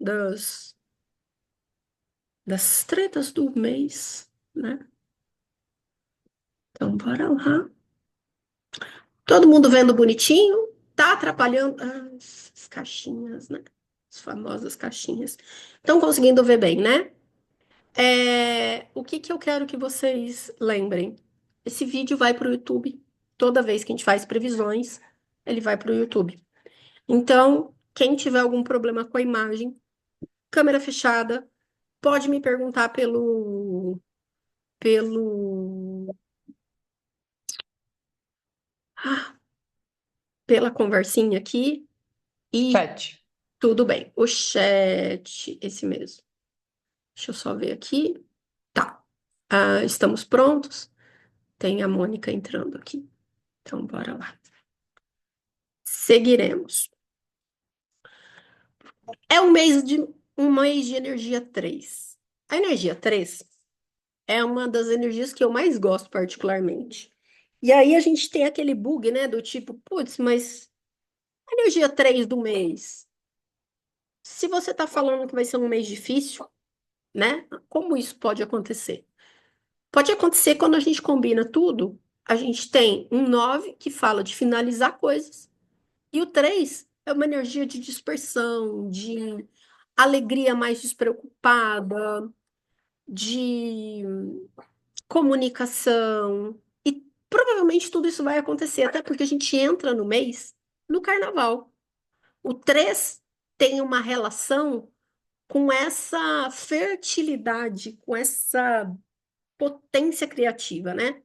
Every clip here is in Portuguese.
das tretas do mês, né? Então, bora lá. Todo mundo vendo bonitinho? Tá atrapalhando? Ah, as caixinhas, né? As famosas caixinhas. Estão conseguindo ver bem, né? O que que eu quero que vocês lembrem? Esse vídeo vai para o YouTube. Toda vez que a gente faz previsões, ele vai para o YouTube. Então, quem tiver algum problema com a imagem, câmera fechada, pode me perguntar pelo, ah, pela conversinha aqui e Chat. tudo bem. O chat, esse mesmo. Deixa eu só ver aqui. Tá. Estamos prontos. Tem a Mônica entrando aqui. Então, bora lá. Seguiremos. É um mês de energia 3. A energia 3 é uma das energias que eu mais gosto particularmente. E aí a gente tem aquele bug, né, do tipo, putz, mas a energia 3 do mês, se você está falando que vai ser um mês difícil, né? Como isso pode acontecer? Pode acontecer quando a gente combina tudo, a gente tem um 9 que fala de finalizar coisas, e o 3 é uma energia de dispersão, de alegria mais despreocupada, de comunicação. E provavelmente tudo isso vai acontecer, até porque a gente entra no mês no carnaval. O 3 tem uma relação com essa fertilidade, com essa potência criativa, né?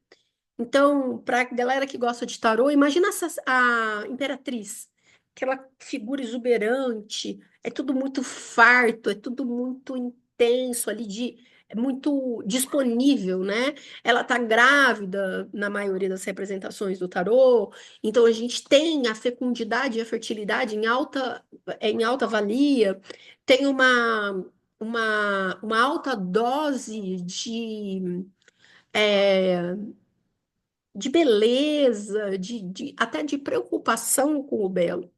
Então, para a galera que gosta de tarô, imagina a Imperatriz, aquela figura exuberante, é tudo muito farto, é tudo muito intenso ali é muito disponível, né? Ela tá grávida na maioria das representações do tarô, então a gente tem a fecundidade e a fertilidade em alta valia, tem uma alta dose é, de beleza, até de preocupação com o belo.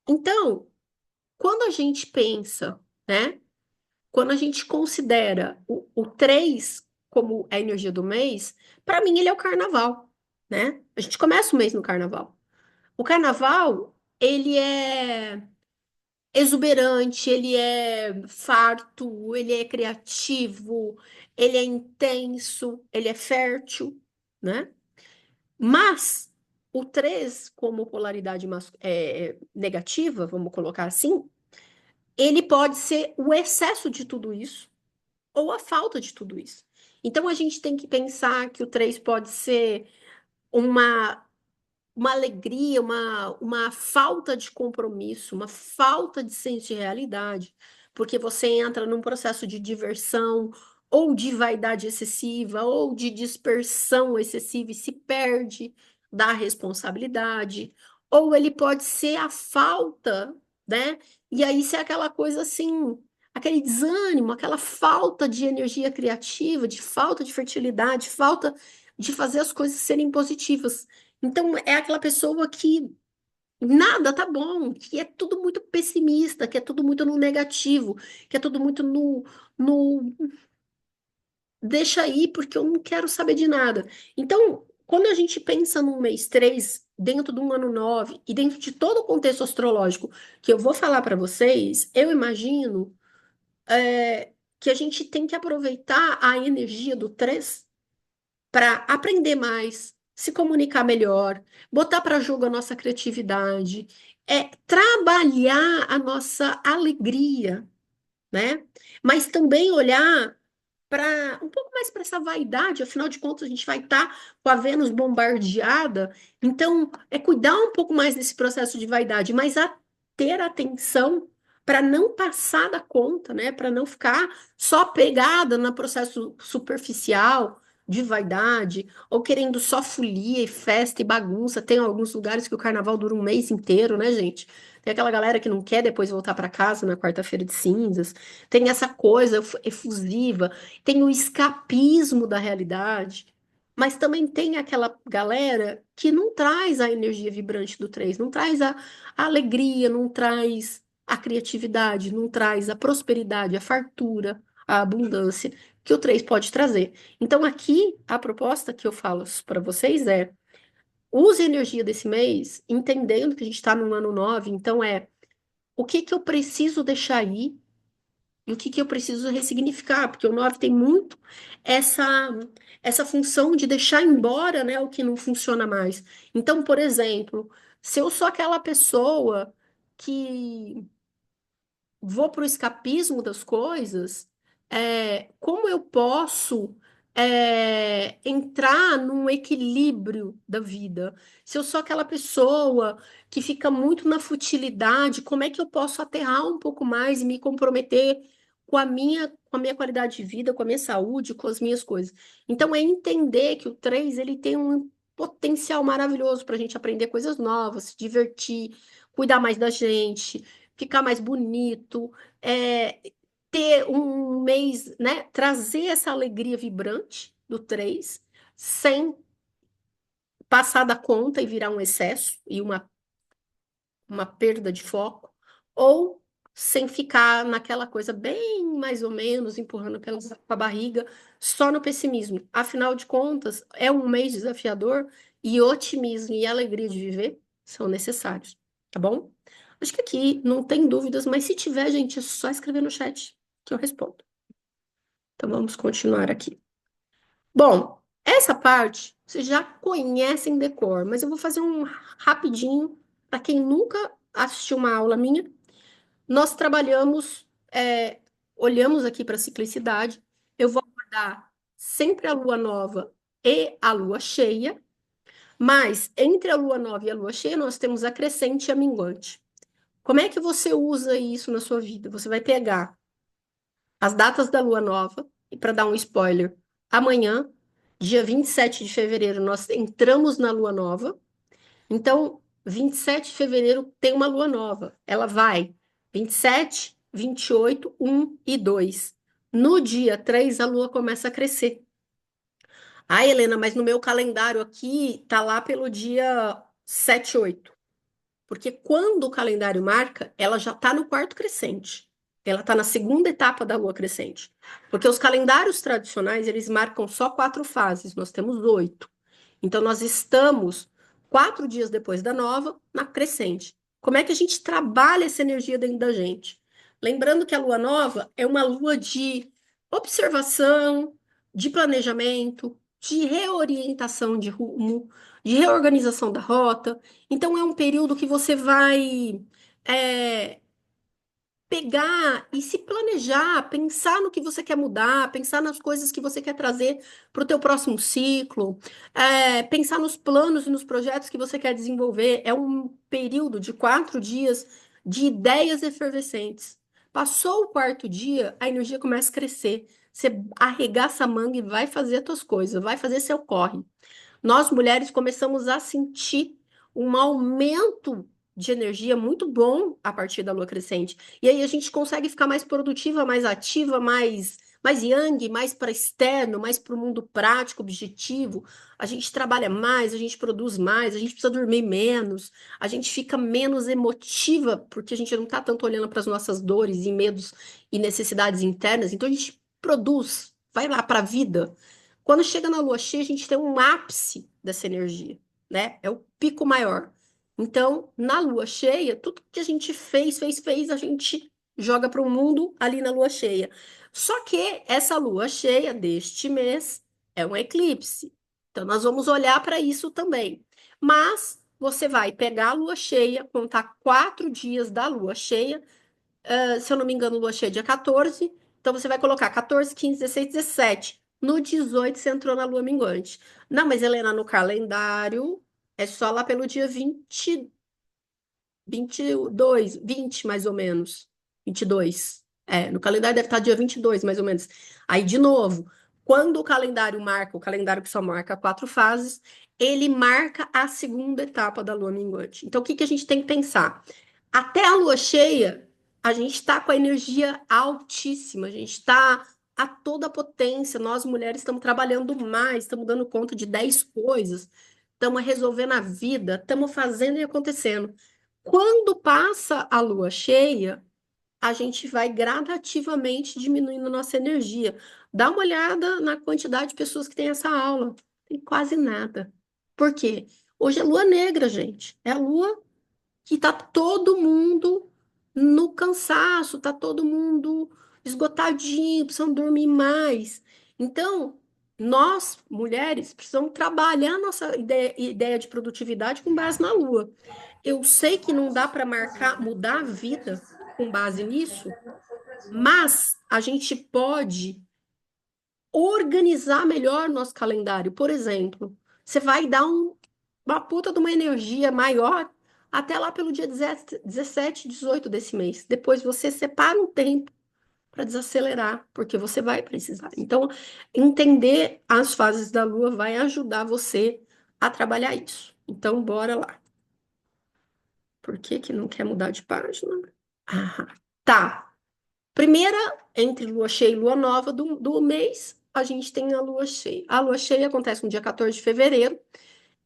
Então, quando a gente pensa, né? Quando a gente considera o 3 como a energia do mês, para mim ele é o carnaval, né? A gente começa o mês no carnaval. O carnaval, ele é exuberante, ele é farto, ele é criativo, ele é intenso, ele é fértil, né? Mas o 3 como polaridade negativa, vamos colocar assim, ele pode ser o excesso de tudo isso ou a falta de tudo isso. Então a gente tem que pensar que o 3 pode ser uma, uma alegria, uma falta de compromisso, uma falta de senso de realidade, porque você entra num processo de diversão, ou de vaidade excessiva, ou de dispersão excessiva e se perde da responsabilidade, ou ele pode ser a falta, né? E aí ser aquela coisa assim, aquele desânimo, aquela falta de energia criativa, de falta de fertilidade, falta de fazer as coisas serem positivas. Então, é aquela pessoa que nada tá bom, que é tudo muito pessimista, que é tudo muito no negativo, que é tudo muito no deixa aí, porque eu não quero saber de nada. Então, quando a gente pensa num mês 3 dentro de um ano 9 e dentro de todo o contexto astrológico que eu vou falar para vocês, eu imagino que a gente tem que aproveitar a energia do 3 para aprender mais, se comunicar melhor, botar para jogo a nossa criatividade, trabalhar a nossa alegria, né? Mas também olhar para um pouco mais para essa vaidade, afinal de contas, a gente vai estar com a Vênus bombardeada, então é cuidar um pouco mais desse processo de vaidade, mas ter atenção para não passar da conta, né? Para não ficar só pegada no processo superficial de vaidade, ou querendo só folia e festa e bagunça. Tem alguns lugares que o carnaval dura um mês inteiro, né, gente? Tem aquela galera que não quer depois voltar para casa na quarta-feira de cinzas. Tem essa coisa efusiva, tem o escapismo da realidade, mas também tem aquela galera que não traz a energia vibrante do 3, não traz a alegria, não traz. a criatividade, não traz a prosperidade, a fartura, a abundância que o 3 pode trazer. Então, aqui, a proposta que eu falo para vocês é: use a energia desse mês, entendendo que a gente está no ano 9. Então o que que eu preciso deixar aí e o que que eu preciso ressignificar, porque o 9 tem muito essa essa função de deixar embora, né, o que não funciona mais. Então, por exemplo, se eu sou aquela pessoa que vou para o escapismo das coisas, como eu posso entrar num equilíbrio da vida? Se eu sou aquela pessoa que fica muito na futilidade, como é que eu posso aterrar um pouco mais e me comprometer com a minha qualidade de vida, com a minha saúde, com as minhas coisas? Então, é entender que o 3 ele tem um potencial maravilhoso para a gente aprender coisas novas, se divertir, cuidar mais da gente, ficar mais bonito, é, ter um mês, né? Trazer essa alegria vibrante do 3 sem passar da conta e virar um excesso e uma perda de foco, ou sem ficar naquela coisa bem mais ou menos, empurrando com a barriga, só no pessimismo. Afinal de contas, é um mês desafiador e otimismo e alegria de viver são necessários, tá bom? Acho que aqui não tem dúvidas, mas se tiver, gente, é só escrever no chat que eu respondo. Então vamos continuar aqui. Bom, essa parte vocês já conhecem de cor, mas eu vou fazer um rapidinho para quem nunca assistiu uma aula minha. Nós trabalhamos, olhamos aqui para a ciclicidade. Eu vou abordar sempre a lua nova e a lua cheia, mas entre a lua nova e a lua cheia nós temos a crescente e a minguante. Como é que você usa isso na sua vida? Você vai pegar as datas da lua nova, e para dar um spoiler, amanhã, dia 27 de fevereiro, nós entramos na lua nova. Então, 27 de fevereiro tem uma lua nova. Ela vai 27, 28, 1 e 2. No dia 3, a lua começa a crescer. Ah, Helena, mas no meu calendário aqui tá lá pelo dia 7, 8. Porque quando o calendário marca, ela já está no quarto crescente. Ela está na segunda etapa da lua crescente. Porque os calendários tradicionais, eles marcam só 4 fases, nós temos 8. Então, nós estamos 4 dias depois da nova, na crescente. Como é que a gente trabalha essa energia dentro da gente? Lembrando que a lua nova é uma lua de observação, de planejamento, de reorientação de rumo, de reorganização da rota. Então, é um período que você vai é, pegar e se planejar, pensar no que você quer mudar, pensar nas coisas que você quer trazer para o teu próximo ciclo, pensar nos planos e nos projetos que você quer desenvolver. É um período de 4 dias de ideias efervescentes. Passou o quarto dia, a energia começa a crescer. Você arregaça a manga e vai fazer as tuas coisas, vai fazer seu corre. Nós mulheres começamos a sentir um aumento de energia muito bom a partir da lua crescente. E aí a gente consegue ficar mais produtiva, mais ativa, mais yang, mais para externo, mais para o mundo prático, objetivo. A gente trabalha mais, a gente produz mais, a gente precisa dormir menos, a gente fica menos emotiva, porque a gente não está tanto olhando para as nossas dores e medos e necessidades internas. Então a gente produz, vai lá para a vida. Quando chega na lua cheia, a gente tem um ápice dessa energia, né? É o pico maior. Então, na lua cheia, tudo que a gente fez, a gente joga para o mundo ali na lua cheia. Só que essa lua cheia deste mês é um eclipse. Então, nós vamos olhar para isso também. Mas você vai pegar a lua cheia, contar 4 dias da lua cheia, se eu não me engano, lua cheia é dia 14. Então você vai colocar 14, 15, 16, 17. No 18 você entrou na lua minguante. Não, mas Helena, no calendário é só lá pelo dia 22, 20 mais ou menos. 22. No calendário deve estar dia 22 mais ou menos. Aí, de novo, quando o calendário marca, o calendário que só marca 4 fases, ele marca a segunda etapa da lua minguante. Então, o que que a gente tem que pensar? Até a lua cheia, a gente está com a energia altíssima, a gente está a toda potência. Nós, mulheres, estamos trabalhando mais, estamos dando conta de 10 coisas, estamos resolvendo a vida, estamos fazendo e acontecendo. Quando passa a lua cheia, a gente vai gradativamente diminuindo nossa energia. Dá uma olhada na quantidade de pessoas que tem essa aula. Tem quase nada. Por quê? Hoje é lua negra, gente. É a lua que tá todo mundo no cansaço, tá todo mundo esgotadinho, precisam dormir mais. Então, nós, mulheres, precisamos trabalhar nossa ideia de produtividade com base na lua. Eu sei que não dá para marcar, mudar a vida com base nisso, mas a gente pode organizar melhor nosso calendário. Por exemplo, você vai dar uma puta de uma energia maior até lá pelo dia 17, 18 desse mês. Depois você separa um tempo para desacelerar, porque você vai precisar. Então, entender as fases da lua vai ajudar você a trabalhar isso. Então, bora lá. Por que que não quer mudar de página? Ah, tá. Primeira, entre lua cheia e lua nova do mês, a gente tem a lua cheia. A lua cheia acontece no dia 14 de fevereiro,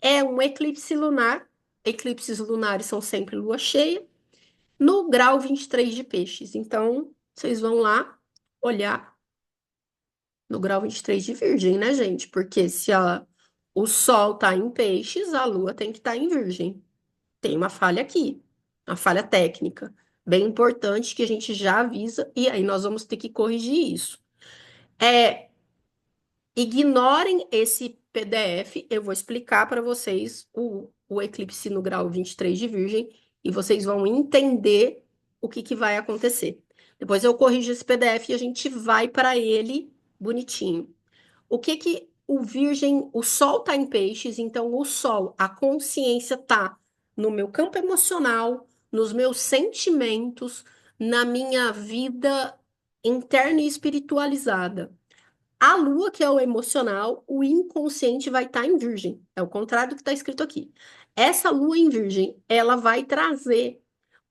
é um eclipse lunar. Eclipses lunares são sempre lua cheia, no grau 23 de peixes. Então, vocês vão lá olhar no grau 23 de virgem, né, gente? Porque se o sol tá em peixes, a lua tem que estar em virgem. Tem uma falha aqui, uma falha técnica, bem importante que a gente já avisa, e aí nós vamos ter que corrigir isso. Ignorem esse PDF, eu vou explicar para vocês o eclipse no grau 23 de Virgem e vocês vão entender o que, que vai acontecer. Depois eu corrijo esse PDF e a gente vai para ele bonitinho. O que que o Virgem, o Sol está em Peixes, então o Sol, a consciência está no meu campo emocional, nos meus sentimentos, na minha vida interna e espiritualizada. A lua, que é o emocional, o inconsciente vai estar em virgem. É o contrário do que está escrito aqui. Essa lua em virgem, ela vai trazer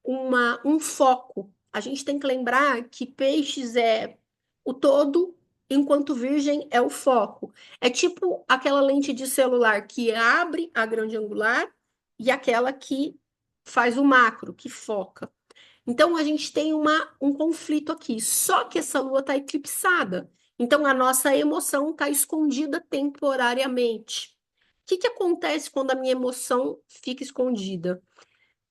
um foco. A gente tem que lembrar que peixes é o todo, enquanto virgem é o foco. É tipo aquela lente de celular que abre a grande angular e aquela que faz o macro, que foca. Então, a gente tem um conflito aqui, só que essa lua está eclipsada. Então, a nossa emoção está escondida temporariamente. O que que acontece quando a minha emoção fica escondida?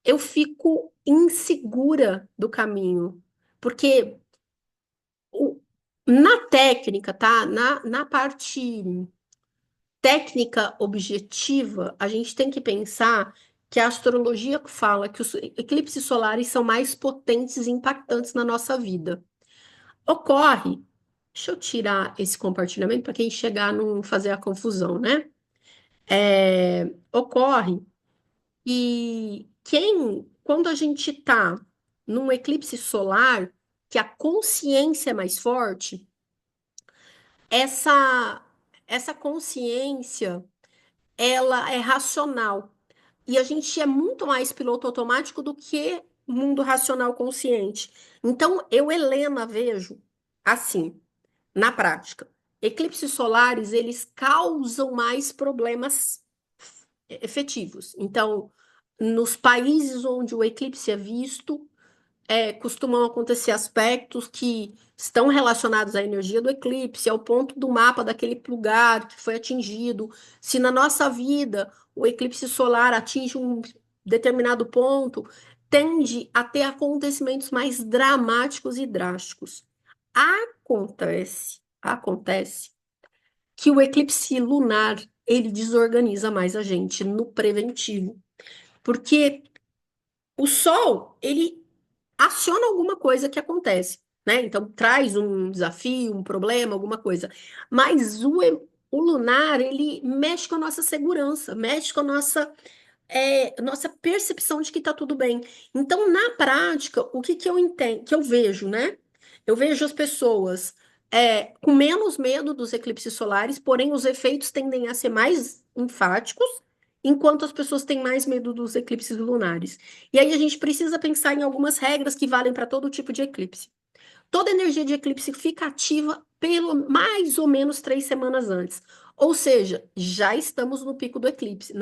Eu fico insegura do caminho, porque o- na técnica, tá? Na parte técnica objetiva, a gente tem que pensar que a astrologia fala que os eclipses solares são mais potentes e impactantes na nossa vida. Ocorre, deixa eu tirar esse compartilhamento para quem chegar não fazer a confusão, né? Ocorre e quando a gente está num eclipse solar, que a consciência é mais forte, essa, essa consciência, ela é racional. E a gente é muito mais piloto automático do que mundo racional consciente. Então, eu, Helena, vejo assim, na prática. Eclipses solares, eles causam mais problemas efetivos. Então, nos países onde o eclipse é visto, costumam acontecer aspectos que estão relacionados à energia do eclipse, ao ponto do mapa daquele lugar que foi atingido. Se na nossa vida o eclipse solar atinge um determinado ponto, tende a ter acontecimentos mais dramáticos e drásticos. Acontece que o eclipse lunar ele desorganiza mais a gente no preventivo, porque o Sol ele aciona alguma coisa que acontece, né? Então traz um desafio, um problema, alguma coisa. Mas o lunar ele mexe com a nossa segurança, mexe com a nossa percepção de que está tudo bem. Então, na prática, o que, que eu entendo, que eu vejo, né? Eu vejo as pessoas com menos medo dos eclipses solares, porém os efeitos tendem a ser mais enfáticos, enquanto as pessoas têm mais medo dos eclipses lunares. E aí a gente precisa pensar em algumas regras que valem para todo tipo de eclipse. Toda energia de eclipse fica ativa pelo mais ou menos 3 semanas antes. Ou seja, já estamos no pico do eclipse,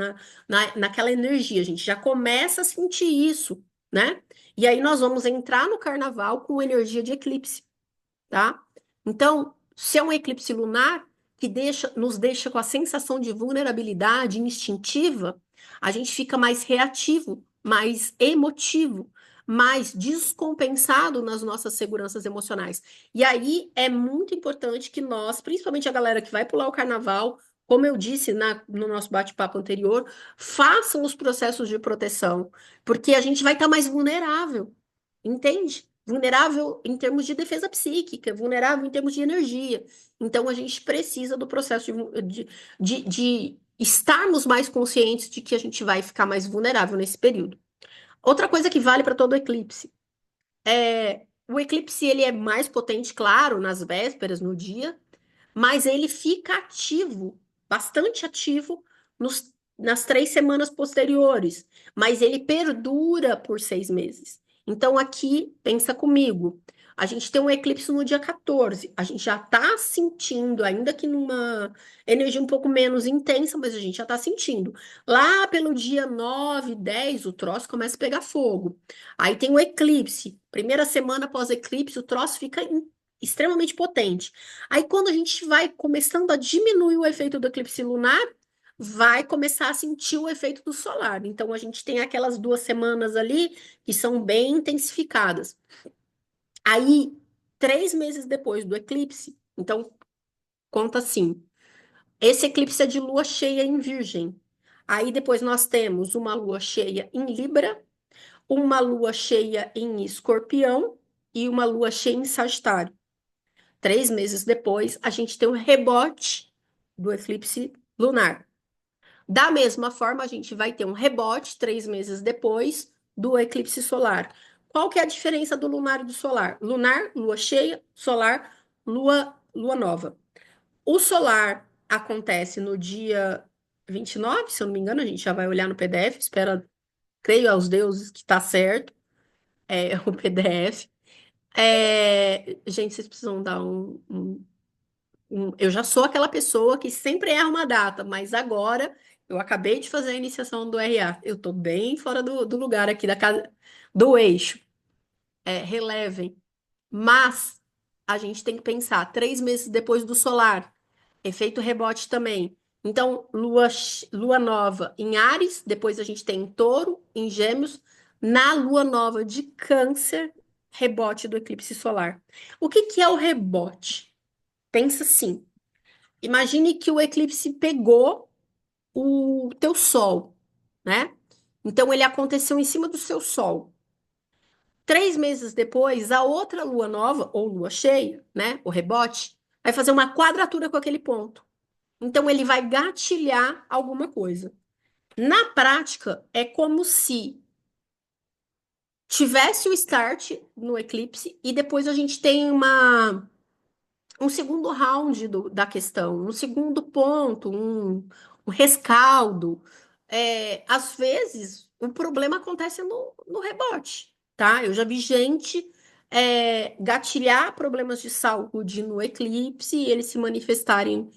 naquela energia, a gente já começa a sentir isso né? E aí nós vamos entrar no carnaval com energia de eclipse, tá? Então, se é um eclipse lunar que nos deixa com a sensação de vulnerabilidade instintiva, a gente fica mais reativo, mais emotivo, mais descompensado nas nossas seguranças emocionais. E aí é muito importante que nós, principalmente a galera que vai pular o carnaval, como eu disse no nosso bate-papo anterior, façam os processos de proteção, porque a gente vai estar mais vulnerável. Entende? Vulnerável em termos de defesa psíquica, vulnerável em termos de energia. Então, a gente precisa do processo de estarmos mais conscientes de que a gente vai ficar mais vulnerável nesse período. Outra coisa que vale para todo eclipse é o eclipse ele é mais potente, claro, nas vésperas, no dia, mas ele fica ativo, bastante ativo, nas 3 semanas posteriores, mas ele perdura por 6 meses. Então, aqui, pensa comigo, a gente tem um eclipse no dia 14, a gente já está sentindo, ainda que numa energia um pouco menos intensa, mas a gente já está sentindo. Lá pelo dia 9, 10, o troço começa a pegar fogo. Aí tem o eclipse, primeira semana após o eclipse, o troço fica extremamente potente. Aí, quando a gente vai começando a diminuir o efeito do eclipse lunar, vai começar a sentir o efeito do solar. Então, a gente tem aquelas 2 semanas ali que são bem intensificadas. Aí, 3 meses depois do eclipse, então, conta assim: esse eclipse é de lua cheia em Virgem. Aí, depois, nós temos uma lua cheia em Libra, uma lua cheia em Escorpião e uma lua cheia em Sagitário. 3 meses depois, a gente tem um rebote do eclipse lunar. Da mesma forma, a gente vai ter um rebote 3 meses depois do eclipse solar. Qual que é a diferença do lunar e do solar? Lunar, lua cheia, solar, lua nova. O solar acontece no dia 29, se eu não me engano, a gente já vai olhar no PDF, espera, creio aos deuses que está certo, o PDF. Gente, vocês precisam dar eu já sou aquela pessoa que sempre erra uma data, mas agora eu acabei de fazer a iniciação do RA. Eu estou bem fora do lugar aqui da casa, do eixo. Relevem. Mas a gente tem que pensar 3 meses depois do solar. Efeito rebote também. Então, lua nova em Áries, depois a gente tem em Touro, em Gêmeos, na lua nova de Câncer, rebote do eclipse solar. O que que é o rebote? Pensa assim. Imagine que o eclipse pegou o teu sol, né? Então ele aconteceu em cima do seu sol. 3 meses depois, a outra lua nova, ou lua cheia, né? O rebote, vai fazer uma quadratura com aquele ponto. Então ele vai gatilhar alguma coisa. Na prática, é como se tivesse o start no eclipse e depois a gente tem um segundo round da questão, um segundo ponto, um rescaldo. Às vezes, o problema acontece no rebote, tá? Eu já vi gente gatilhar problemas de saúde no eclipse e eles se manifestarem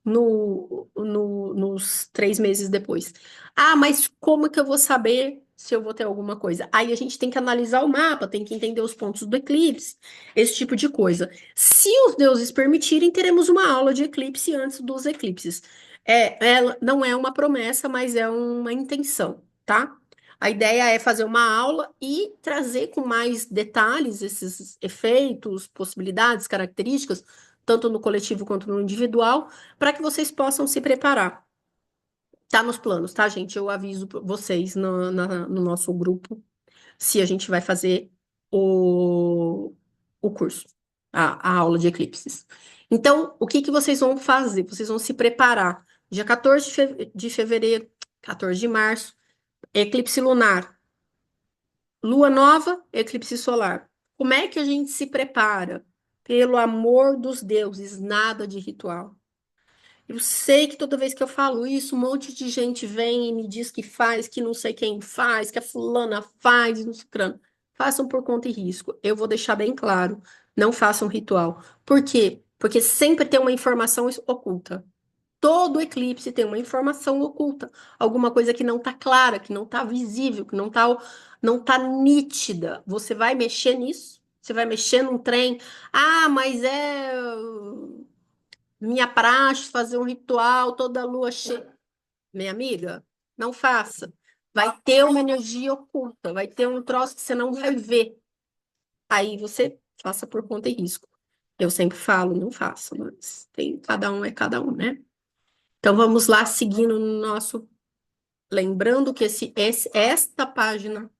nos 3 meses depois. Ah, mas como que eu vou saber se eu vou ter alguma coisa? Aí a gente tem que analisar o mapa, tem que entender os pontos do eclipse, esse tipo de coisa. Se os deuses permitirem, teremos uma aula de eclipse antes dos eclipses. Ela não é uma promessa, mas é uma intenção, tá? A ideia é fazer uma aula e trazer com mais detalhes esses efeitos, possibilidades, características, tanto no coletivo quanto no individual, para que vocês possam se preparar. Tá nos planos, tá, gente? Eu aviso vocês no nosso grupo se a gente vai fazer o curso, a aula de eclipses. Então, o que que vocês vão fazer? Vocês vão se preparar. Dia 14 de fevereiro, 14 de março, eclipse lunar. Lua nova, eclipse solar. Como é que a gente se prepara? Pelo amor dos deuses, nada de ritual. Eu sei que toda vez que eu falo isso, um monte de gente vem e me diz que faz, que não sei quem faz, que a fulana faz, não sei o que. Façam por conta e risco. Eu vou deixar bem claro, não façam ritual. Por quê? Porque sempre tem uma informação oculta. Todo eclipse tem uma informação oculta, alguma coisa que não está clara, que não está visível, que não tá nítida. Você vai mexer nisso? Você vai mexer num trem? Ah, mas é minha praxe fazer um ritual toda lua cheia. Minha amiga, não faça. Vai ter uma energia oculta, vai ter um troço que você não vai ver. Aí você faça por conta e risco. Eu sempre falo, não faça, mas tem, cada um é cada um, né? Então vamos lá, seguindo no nosso. Lembrando que esta página.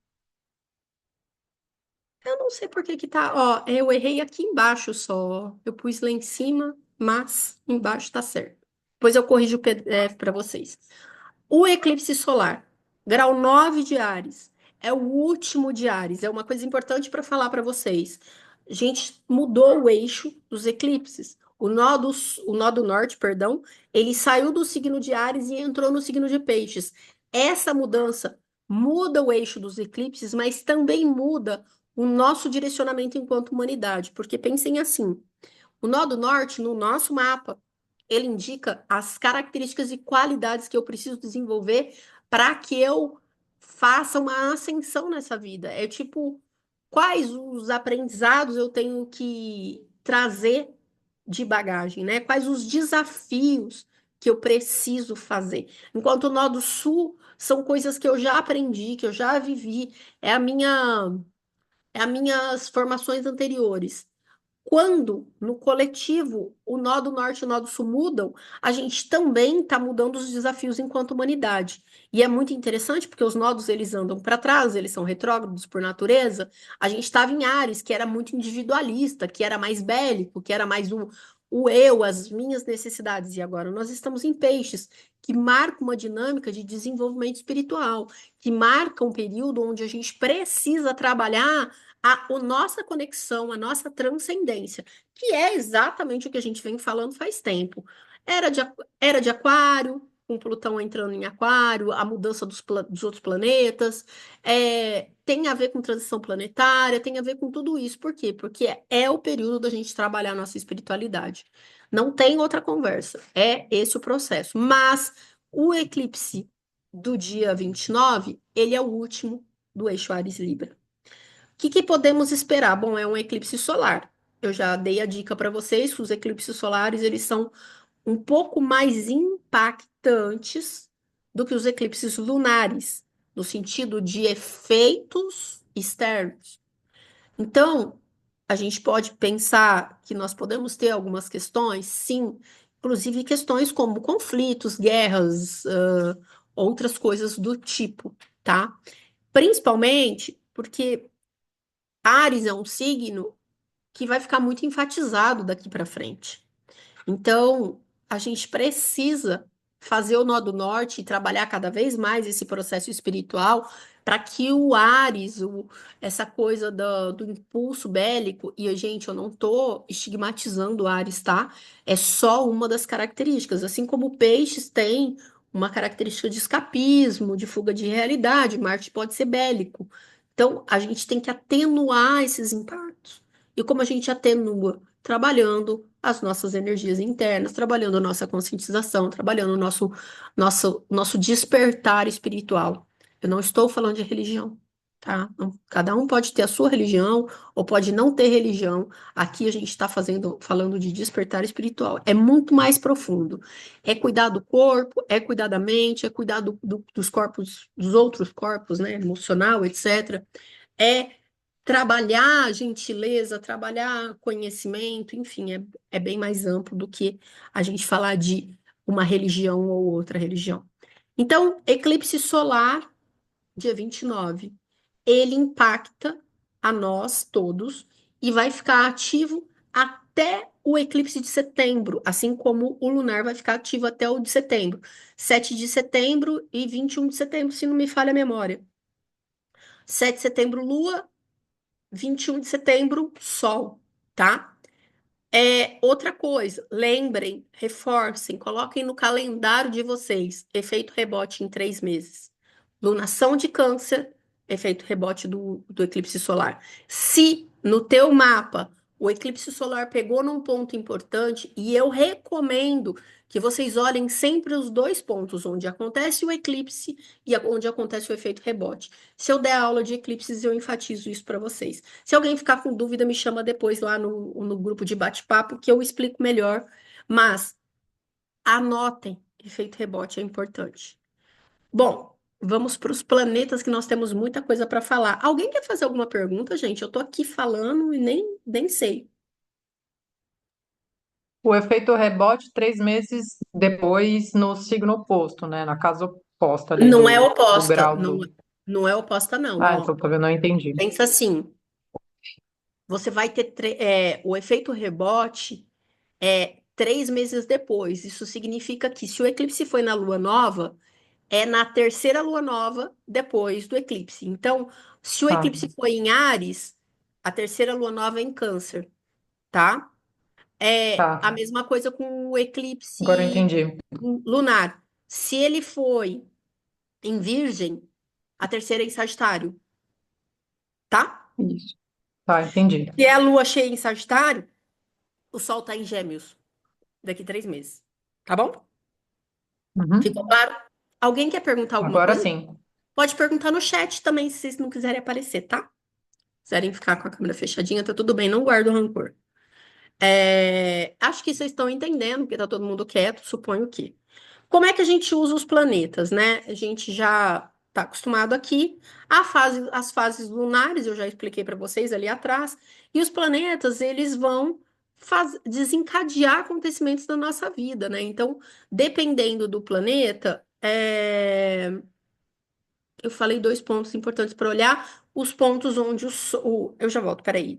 Eu não sei por que que tá. Ó, eu errei aqui embaixo só. Eu pus lá em cima, mas embaixo tá certo. Depois eu corrijo o PDF para vocês. O eclipse solar, grau 9 de Áries, é o último de Áries. É uma coisa importante para falar para vocês. A gente mudou o eixo dos eclipses. O nó do norte, perdão, ele saiu do signo de Áries e entrou no signo de Peixes. Essa mudança muda o eixo dos eclipses, mas também muda o nosso direcionamento enquanto humanidade. Porque pensem assim: o nó do norte, no nosso mapa, ele indica as características e qualidades que eu preciso desenvolver para que eu faça uma ascensão nessa vida. É tipo, quais os aprendizados eu tenho que trazer de bagagem, né? Quais os desafios que eu preciso fazer. Enquanto o nó do sul são coisas que eu já aprendi, que eu já vivi, é as minhas formações anteriores. Quando no coletivo o nó do norte e o nó do sul mudam, a gente também está mudando os desafios enquanto humanidade. E é muito interessante porque os nodos eles andam para trás, eles são retrógrados por natureza. A gente estava em Áries, que era muito individualista, que era mais bélico, que era mais o eu, as minhas necessidades. E agora nós estamos em Peixes, que marca uma dinâmica de desenvolvimento espiritual, que marca um período onde a gente precisa trabalhar a nossa conexão, a nossa transcendência, que é exatamente o que a gente vem falando faz tempo. Era de Aquário, com Plutão entrando em Aquário, a mudança dos outros planetas, tem a ver com transição planetária, tem a ver com tudo isso. Por quê? Porque é o período da gente trabalhar a nossa espiritualidade. Não tem outra conversa. É esse o processo. Mas o eclipse do dia 29, ele é o último do eixo Ares Libra. O que podemos esperar? Bom, é um eclipse solar. Eu já dei a dica para vocês que os eclipses solares eles são um pouco mais impactantes do que os eclipses lunares, no sentido de efeitos externos. Então, a gente pode pensar que nós podemos ter algumas questões, sim, inclusive questões como conflitos, guerras, outras coisas do tipo, tá? Principalmente porque Áries é um signo que vai ficar muito enfatizado daqui para frente. Então, a gente precisa fazer o nó do norte e trabalhar cada vez mais esse processo espiritual para que o Áries, essa coisa do impulso bélico, e, gente, eu não estou estigmatizando o Áries, tá? É só uma das características. Assim como o Peixes tem uma característica de escapismo, de fuga de realidade, Marte pode ser bélico. Então, a gente tem que atenuar esses impactos. E como a gente atenua? Trabalhando as nossas energias internas, trabalhando a nossa conscientização, trabalhando o nosso despertar espiritual. Eu não estou falando de religião, tá? Cada um pode ter a sua religião ou pode não ter religião. Aqui a gente está falando de despertar espiritual. É muito mais profundo. É cuidar do corpo, é cuidar da mente, é cuidar dos corpos, dos outros corpos, né? Emocional, etc. É trabalhar gentileza, trabalhar conhecimento, enfim, é bem mais amplo do que a gente falar de uma religião ou outra religião. Então, eclipse solar, dia 29, ele impacta a nós todos e vai ficar ativo até o eclipse de setembro, assim como o lunar vai ficar ativo até o de setembro. 7 de setembro e 21 de setembro, se não me falha a memória. 7 de setembro, Lua, 21 de setembro, Sol, tá? Outra coisa, lembrem, reforcem, coloquem no calendário de vocês, efeito rebote em 3 meses. Lunação de Câncer, efeito rebote do eclipse solar. Se no teu mapa O eclipse solar pegou num ponto importante e eu recomendo que vocês olhem sempre os dois pontos, onde acontece o eclipse e onde acontece o efeito rebote. Se eu der aula de eclipses, eu enfatizo isso para vocês. Se alguém ficar com dúvida, me chama depois lá no grupo de bate-papo que eu explico melhor. Mas anotem, efeito rebote é importante. Bom, vamos para os planetas que nós temos muita coisa para falar. Alguém quer fazer alguma pergunta, gente? Eu tô aqui falando e nem sei. O efeito rebote 3 meses depois no signo oposto, né? Na casa oposta ali Não é do oposta, grau não, do. não é oposta, não. Ah, Ó, então eu não entendi. pensa assim: você vai ter o efeito rebote 3 meses depois. Isso significa que se o eclipse foi na lua nova, é na terceira lua nova depois do eclipse. Então, se o Tá, eclipse foi em Áries, a terceira lua nova é em Câncer, tá? É a tá. mesma coisa com o Agora eu eclipse entendi. lunar. Se ele foi em Virgem, a terceira é em Sagitário, tá? Isso. Tá, entendi. Se é a lua cheia em Sagitário, o Sol tá em Gêmeos daqui 3 meses. Tá bom? Ficou Uhum. claro? Alguém quer perguntar alguma Agora coisa? sim. Pode perguntar no chat também, se vocês não quiserem aparecer, tá? Quiserem ficar com a câmera fechadinha, tá tudo bem, não guardo rancor. Acho que vocês estão entendendo, porque tá todo mundo quieto, suponho que. Como é que a gente usa os planetas, né? A gente já está acostumado aqui. As fases lunares, eu já expliquei para vocês ali atrás. E os planetas, eles vão desencadear acontecimentos da nossa vida, né? Então, dependendo do planeta, eu falei dois pontos importantes para olhar. Os pontos onde eu já volto, peraí.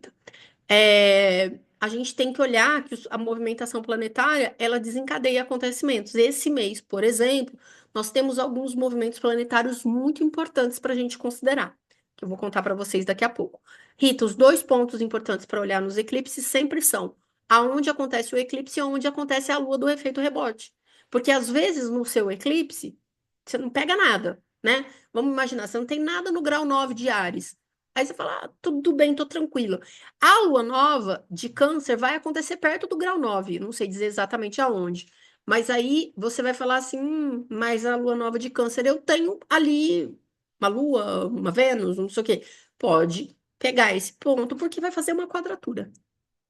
A gente tem que olhar que a movimentação planetária, ela desencadeia acontecimentos. Esse mês, por exemplo, nós temos alguns movimentos planetários muito importantes para a gente considerar, que eu vou contar para vocês daqui a pouco. Rita, os dois pontos importantes para olhar nos eclipses sempre são aonde acontece o eclipse e onde acontece a lua do efeito rebote. Porque às vezes no seu eclipse, você não pega nada, né? Vamos imaginar, você não tem nada no grau 9 de Áries. Aí você fala, tudo bem, tô tranquilo. A lua nova de Câncer vai acontecer perto do grau 9. Não sei dizer exatamente aonde. Mas aí você vai falar assim, mas a lua nova de Câncer eu tenho ali uma lua, uma Vênus, não sei o quê. Pode pegar esse ponto, porque vai fazer uma quadratura,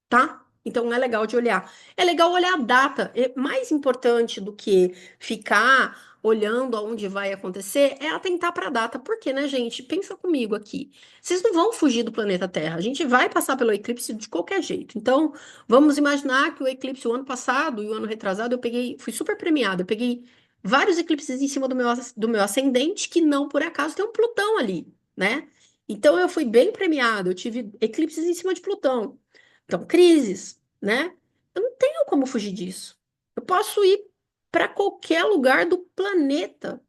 tá? Então é legal de olhar. É legal olhar a data. É mais importante do que ficar olhando aonde vai acontecer é atentar para a data. Por quê, né, gente? Pensa comigo aqui. Vocês não vão fugir do planeta Terra. A gente vai passar pelo eclipse de qualquer jeito. Então, vamos imaginar que o eclipse o ano passado e o ano retrasado eu peguei, fui super premiada. Eu peguei vários eclipses em cima do meu ascendente que não por acaso tem um Plutão ali, né? Então eu fui bem premiada. Eu tive eclipses em cima de Plutão. Então, crises, né? Eu não tenho como fugir disso. Eu posso ir para qualquer lugar do planeta.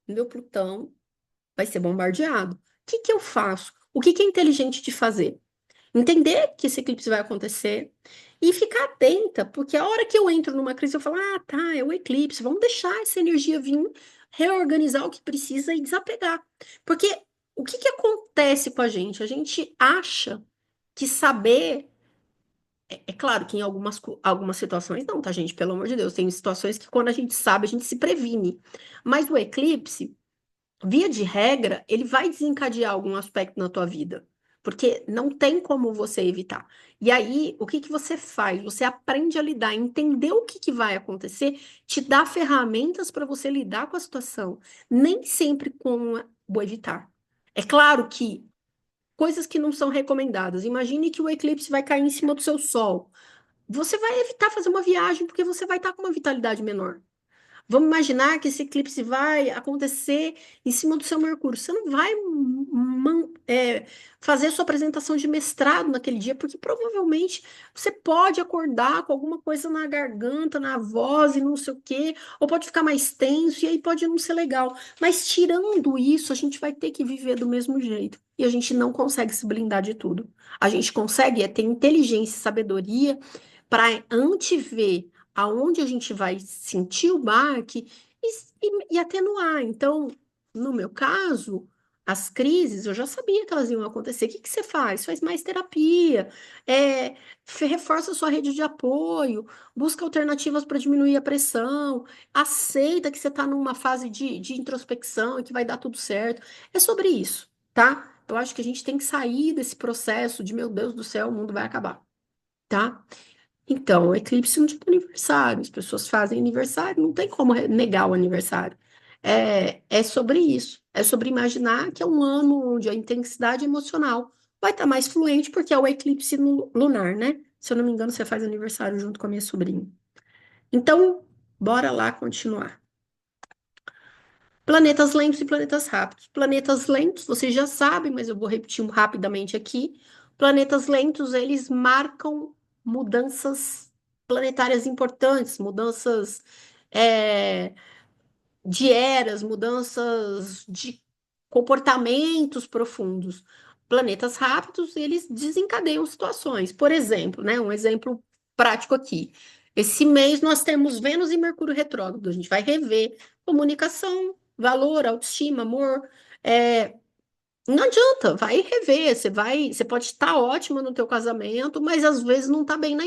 Meu Plutão vai ser bombardeado. O que que eu faço? O que que é inteligente de fazer? Entender que esse eclipse vai acontecer e ficar atenta, porque a hora que eu entro numa crise, eu falo: ah, tá, é o eclipse, vamos deixar essa energia vir, reorganizar o que precisa e desapegar. Porque o que que acontece com a gente? A gente acha que saber. É claro que em algumas situações não, tá, gente? Pelo amor de Deus. Tem situações que quando a gente sabe, a gente se previne. Mas o eclipse, via de regra, ele vai desencadear algum aspecto na tua vida. Porque não tem como você evitar. E aí, o que que você faz? Você aprende a lidar, entender o que que vai acontecer, te dá ferramentas para você lidar com a situação. Nem sempre com o evitar. É claro que coisas que não são recomendadas. Imagine que o eclipse vai cair em cima do seu sol. Você vai evitar fazer uma viagem porque você vai estar com uma vitalidade menor. Vamos imaginar que esse eclipse vai acontecer em cima do seu Mercúrio. Você não vai fazer sua apresentação de mestrado naquele dia, porque provavelmente você pode acordar com alguma coisa na garganta, na voz e não sei o quê, ou pode ficar mais tenso e aí pode não ser legal. Mas tirando isso, a gente vai ter que viver do mesmo jeito. E a gente não consegue se blindar de tudo. A gente consegue ter inteligência e sabedoria para antever aonde a gente vai sentir o baque e atenuar. Então, no meu caso, as crises, eu já sabia que elas iam acontecer. O que que você faz? Faz mais terapia, é, reforça a sua rede de apoio, busca alternativas para diminuir a pressão, aceita que você está numa fase de introspecção e que vai dar tudo certo. É sobre isso, tá? Eu acho que a gente tem que sair desse processo de, meu Deus do céu, o mundo vai acabar, tá? Então, o eclipse é um dia do aniversário, as pessoas fazem aniversário, não tem como negar o aniversário. É sobre isso, é sobre imaginar que é um ano onde a intensidade emocional vai estar mais fluente, porque é o eclipse lunar, né? Se eu não me engano, você faz aniversário junto com a minha sobrinha. Então, bora lá continuar. Planetas lentos e planetas rápidos. Planetas lentos, vocês já sabem, mas eu vou repetir rapidamente aqui. Planetas lentos, eles marcam mudanças planetárias importantes, mudanças é, de eras, mudanças de comportamentos profundos. Planetas rápidos, eles desencadeiam situações. Por exemplo, né, um exemplo prático aqui. Esse mês nós temos Vênus e Mercúrio retrógrado. A gente vai rever comunicação, valor, autoestima, amor. É, não adianta, vai rever. Você pode estar ótima no teu casamento, mas às vezes não está bem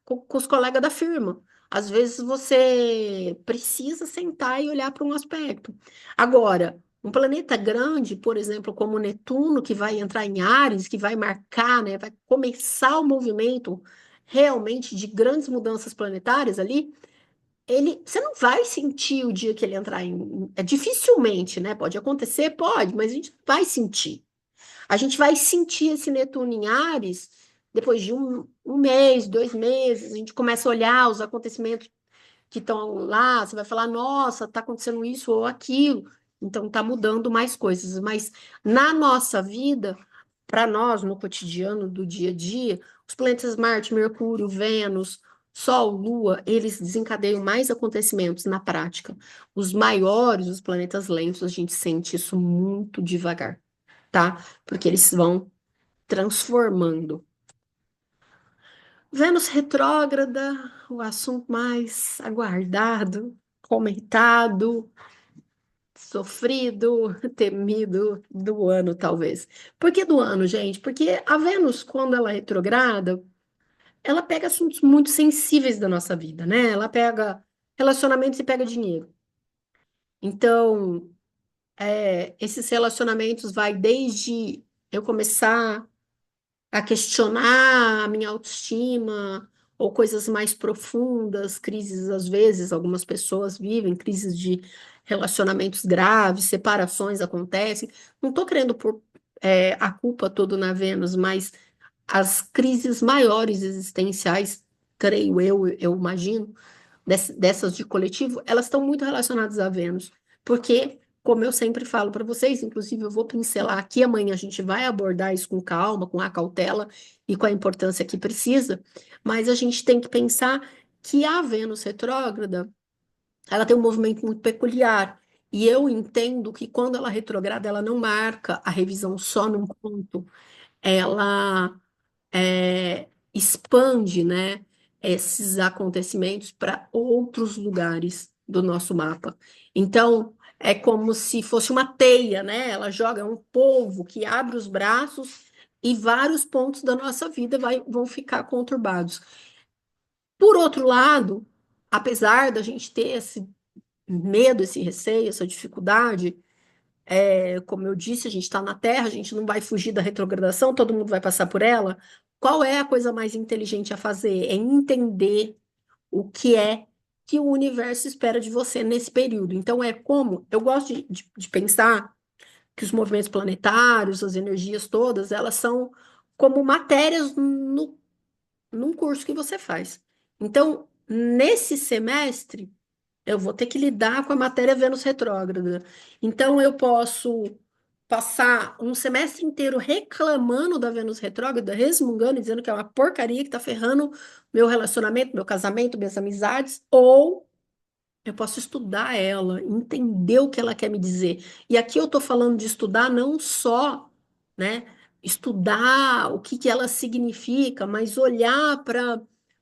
com os colegas da firma. Às vezes você precisa sentar e olhar para um aspecto. Agora, um planeta grande, por exemplo, como Netuno, que vai entrar em Áries, que vai marcar, né, vai começar o movimento realmente de grandes mudanças planetárias ali, você não vai sentir o dia que ele entrar dificilmente, né? Pode acontecer, pode, mas a gente vai sentir. A gente vai sentir esse Netuno em Áries depois de um mês, 2 meses. A gente começa a olhar os acontecimentos que estão lá. Você vai falar, nossa, está acontecendo isso ou aquilo. Então, está mudando mais coisas. Mas na nossa vida, para nós, no cotidiano do dia a dia, os planetas Marte, Mercúrio, Vênus, Sol, Lua, eles desencadeiam mais acontecimentos na prática. Os maiores, os planetas lentos, a gente sente isso muito devagar, tá? Porque eles vão transformando. Vênus retrógrada, o assunto mais aguardado, comentado, sofrido, temido do ano, talvez. Por que do ano, gente? Porque a Vênus, quando ela é retrograda, ela pega assuntos muito sensíveis da nossa vida, né? Ela pega relacionamentos e pega dinheiro. Então, esses relacionamentos vai desde eu começar a questionar a minha autoestima ou coisas mais profundas, crises às vezes, algumas pessoas vivem crises de relacionamentos graves, separações acontecem. Não estou querendo pôr a culpa toda na Vênus, mas as crises maiores existenciais, creio eu imagino, dessas de coletivo, elas estão muito relacionadas a Vênus, porque, como eu sempre falo para vocês, inclusive eu vou pincelar aqui amanhã, a gente vai abordar isso com calma, com a cautela e com a importância que precisa, mas a gente tem que pensar que a Vênus retrógrada, ela tem um movimento muito peculiar, e eu entendo que quando ela retrograda, ela não marca a revisão só num ponto, ela expande, né, esses acontecimentos para outros lugares do nosso mapa. Então, é como se fosse uma teia, né? Ela joga um polvo que abre os braços e vários pontos da nossa vida vão ficar conturbados. Por outro lado, apesar da gente ter esse medo, esse receio, essa dificuldade, como eu disse, a gente está na Terra, a gente não vai fugir da retrogradação, todo mundo vai passar por ela. Qual é a coisa mais inteligente a fazer? É entender o que é que o universo espera de você nesse período. Então, eu gosto de pensar que os movimentos planetários, as energias todas, elas são como matérias num curso que você faz. Então, nesse semestre, eu vou ter que lidar com a matéria Vênus retrógrada. Então, eu posso passar um semestre inteiro reclamando da Vênus retrógrada, resmungando, dizendo que é uma porcaria que tá ferrando meu relacionamento, meu casamento, minhas amizades, ou eu posso estudar ela, entender o que ela quer me dizer. E aqui eu estou falando de estudar não só, né, estudar o que que ela significa, mas olhar para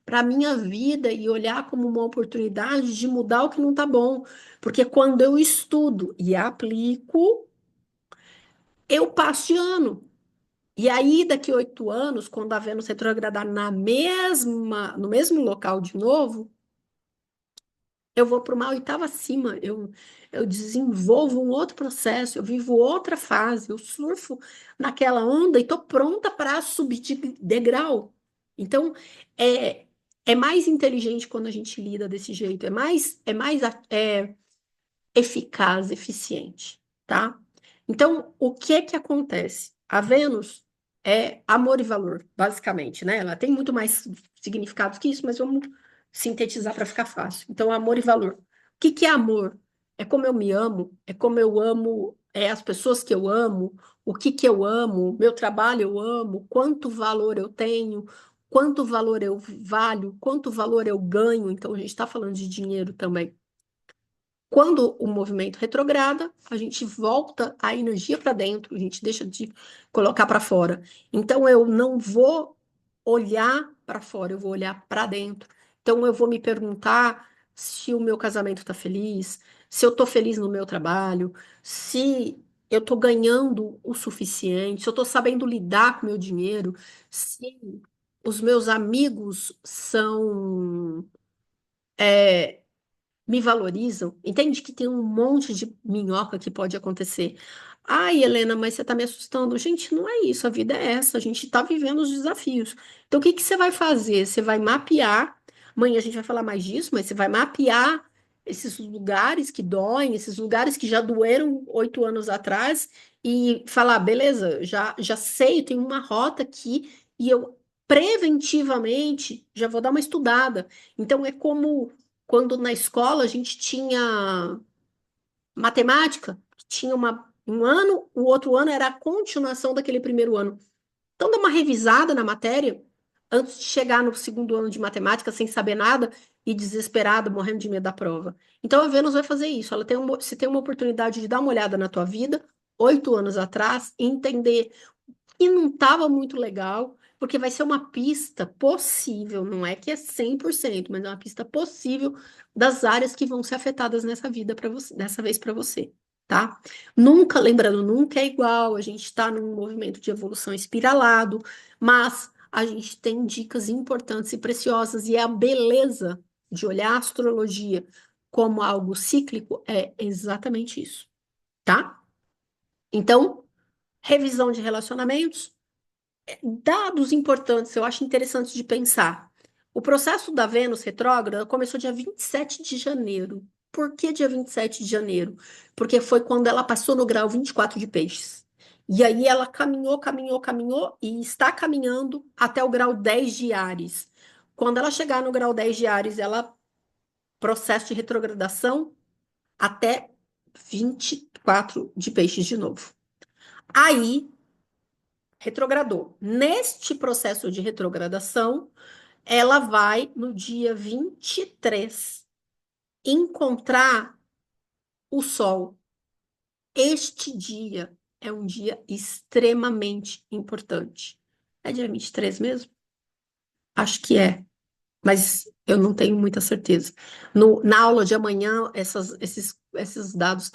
a minha vida e olhar como uma oportunidade de mudar o que não está bom. Porque quando eu estudo e aplico, eu passo de ano. E aí, daqui 8 anos, quando a Vênus retrogradar no mesmo local de novo, eu vou para uma oitava acima, eu desenvolvo um outro processo, eu vivo outra fase, eu surfo naquela onda e estou pronta para subir de degrau. Então, é, é mais inteligente quando a gente lida desse jeito, é mais eficaz, eficiente, tá? Então, o que é que acontece? A Vênus é amor e valor, basicamente, né? Ela tem muito mais significados que isso, mas vamos sintetizar para ficar fácil. Então, amor e valor. O que que é amor? É como eu me amo, é como eu amo, as pessoas que eu amo, o que que eu amo, meu trabalho eu amo, quanto valor eu tenho, quanto valor eu valho, quanto valor eu ganho. Então, a gente está falando de dinheiro também. Quando o movimento retrograda, a gente volta a energia para dentro, a gente deixa de colocar para fora. Então, eu não vou olhar para fora, eu vou olhar para dentro. Então, eu vou me perguntar se o meu casamento está feliz, se eu estou feliz no meu trabalho, se eu estou ganhando o suficiente, se eu estou sabendo lidar com o meu dinheiro, se os meus amigos são. Me valorizam, entende que tem um monte de minhoca que pode acontecer. Ai, Helena, mas você está me assustando. Gente, não é isso, a vida é essa, a gente está vivendo os desafios. Então, o que que você vai fazer? Você vai mapear, amanhã a gente vai falar mais disso, mas você vai mapear esses lugares que doem, esses lugares que já doeram 8 anos atrás, e falar, beleza, já sei, tem uma rota aqui, e eu preventivamente já vou dar uma estudada. Então, é como quando na escola a gente tinha matemática, tinha um ano, o outro ano era a continuação daquele primeiro ano. Então, dá uma revisada na matéria antes de chegar no segundo ano de matemática sem saber nada e desesperado, morrendo de medo da prova. Então, a Vênus vai fazer isso. Você tem uma oportunidade de dar uma olhada na tua vida, 8 anos atrás, e entender e não estava muito legal, porque vai ser uma pista possível, não é que é 100%, mas é uma pista possível das áreas que vão ser afetadas nessa vida para você, dessa vez para você, tá? Nunca, lembrando, nunca é igual, a gente está num movimento de evolução espiralado, mas a gente tem dicas importantes e preciosas, e a beleza de olhar a astrologia como algo cíclico é exatamente isso, tá? Então, revisão de relacionamentos, dados importantes, eu acho interessante de pensar. O processo da Vênus retrógrada começou dia 27 de janeiro. Por que dia 27 de janeiro? Porque foi quando ela passou no grau 24 de Peixes. E aí ela caminhou, caminhou, caminhou e está caminhando até o grau 10 de Áries. Quando ela chegar no grau 10 de Áries, ela processo de retrogradação até 24 de Peixes de novo. Aí retrogradou. Neste processo de retrogradação, ela vai, no dia 23 encontrar o Sol. Este dia é um dia extremamente importante. É dia 23 mesmo? Acho que é, mas eu não tenho muita certeza. Na aula de amanhã, esses dados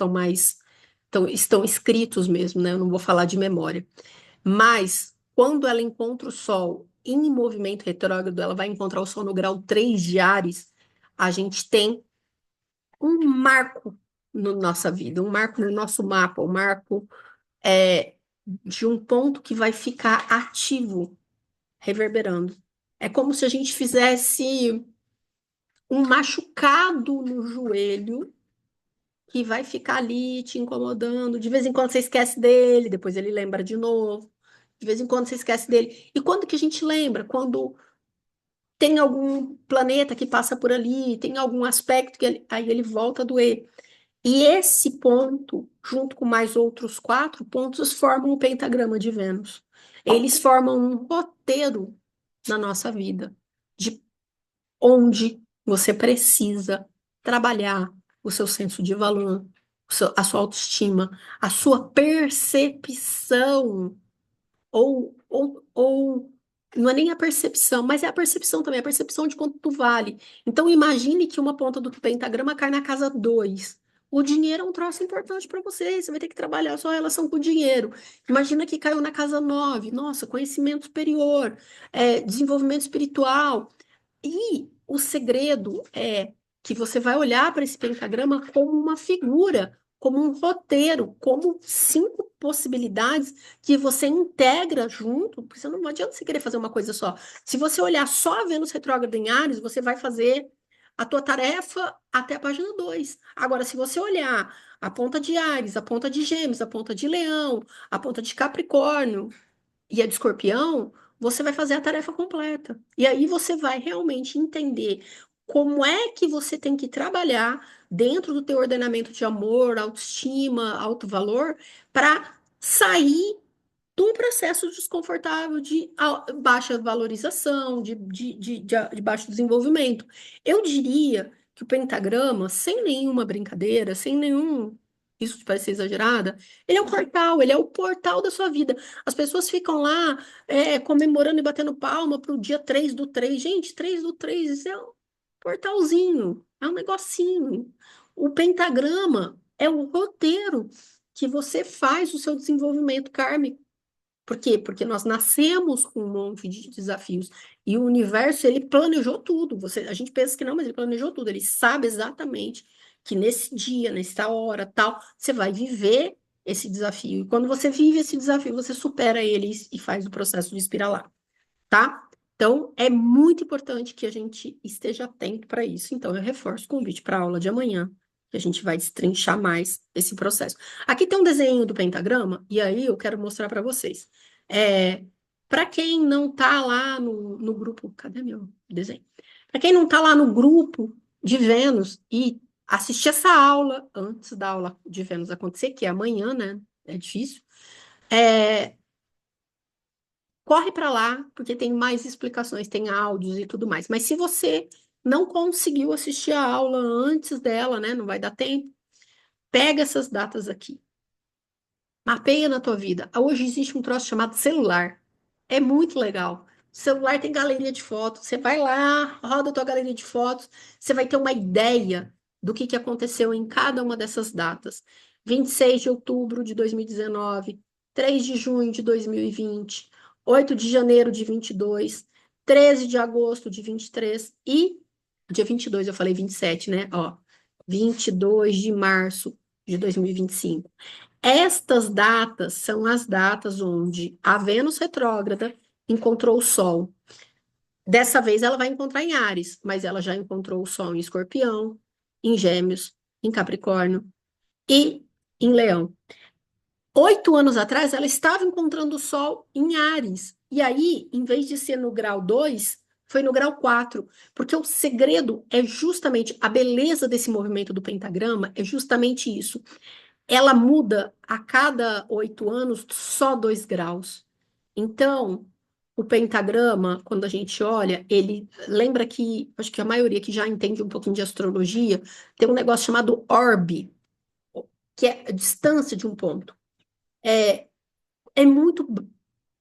estão escritos mesmo, né? Eu não vou falar de memória. Mas, quando ela encontra o Sol em movimento retrógrado, ela vai encontrar o Sol no grau 3 de Áries, a gente tem um marco na nossa vida, um marco no nosso mapa, um marco de um ponto que vai ficar ativo, reverberando. É como se a gente fizesse um machucado no joelho que vai ficar ali te incomodando. De vez em quando você esquece dele, depois ele lembra de novo. De vez em quando você esquece dele. E quando que a gente lembra? Quando tem algum planeta que passa por ali, tem algum aspecto aí ele volta a doer. E esse ponto, junto com mais outros 4 pontos, formam um pentagrama de Vênus. Eles formam um roteiro na nossa vida, de onde você precisa trabalhar o seu senso de valor, a sua autoestima, a sua percepção, ou não é nem a percepção, mas é a percepção também, a percepção de quanto tu vale. Então, imagine que uma ponta do pentagrama cai na casa 2. O dinheiro é um troço importante para você. Você vai ter que trabalhar a sua relação com o dinheiro. Imagina que caiu na casa 9. Nossa, conhecimento superior, desenvolvimento espiritual. E o segredo é que você vai olhar para esse pentagrama como uma figura, como um roteiro, como 5 possibilidades que você integra junto, porque você não adianta você querer fazer uma coisa só. Se você olhar só a Vênus retrógrada em Áries, você vai fazer a tua tarefa até a página 2. Agora, se você olhar a ponta de Áries, a ponta de Gêmeos, a ponta de Leão, a ponta de Capricórnio, e a de escorpião, você vai fazer a tarefa completa. E aí você vai realmente entender como é que você tem que trabalhar dentro do teu ordenamento de amor, autoestima, alto valor, para sair de um processo desconfortável de baixa valorização, de baixo desenvolvimento. Eu diria que o pentagrama, sem nenhuma brincadeira, sem nenhum. Isso te parece exagerada, ele é o portal da sua vida. As pessoas ficam lá comemorando e batendo palma para o dia 3 do 3. Gente, 3 do 3 isso é um portalzinho, é um negocinho. O pentagrama é o roteiro que você faz o seu desenvolvimento kármico. Por quê? Porque nós nascemos com um monte de desafios e o universo ele planejou tudo. A gente pensa que não, mas ele planejou tudo. Ele sabe exatamente que nesse dia, nessa hora, tal, você vai viver esse desafio. E quando você vive esse desafio, você supera ele e faz o processo de espiralar, tá? Então, é muito importante que a gente esteja atento para isso. Então, eu reforço o convite para a aula de amanhã, que a gente vai destrinchar mais esse processo. Aqui tem um desenho do pentagrama, e aí eu quero mostrar para vocês. Para quem não está lá no grupo, cadê meu desenho? Para quem não está lá no grupo de Vênus e assistir essa aula antes da aula de Vênus acontecer, que é amanhã, né? É difícil. É, corre para lá, porque tem mais explicações, tem áudios e tudo mais. Mas se você não conseguiu assistir a aula antes dela, né, não vai dar tempo, pega essas datas aqui. Mapeia na tua vida. Hoje existe um troço chamado celular. É muito legal. O celular tem galeria de fotos. Você vai lá, roda a tua galeria de fotos, você vai ter uma ideia do que aconteceu em cada uma dessas datas. 26 de outubro de 2019, 3 de junho de 2020, 8 de janeiro de 22, 13 de agosto de 23 e dia 22, eu falei 27, né? Ó, 22 de março de 2025. Estas datas são as datas onde a Vênus retrógrada encontrou o Sol. Dessa vez ela vai encontrar em Áries, mas ela já encontrou o Sol em Escorpião, em Gêmeos, em Capricórnio e em Leão. 8 anos atrás, ela estava encontrando o Sol em Áries. E aí, em vez de ser no grau 2, foi no grau 4. Porque o segredo é justamente a beleza desse movimento do pentagrama, é justamente isso. Ela muda a cada 8 anos só 2 graus. Então, o pentagrama, quando a gente olha, ele lembra que, acho que a maioria que já entende um pouquinho de astrologia, tem um negócio chamado orbe, que é a distância de um ponto. É, é muito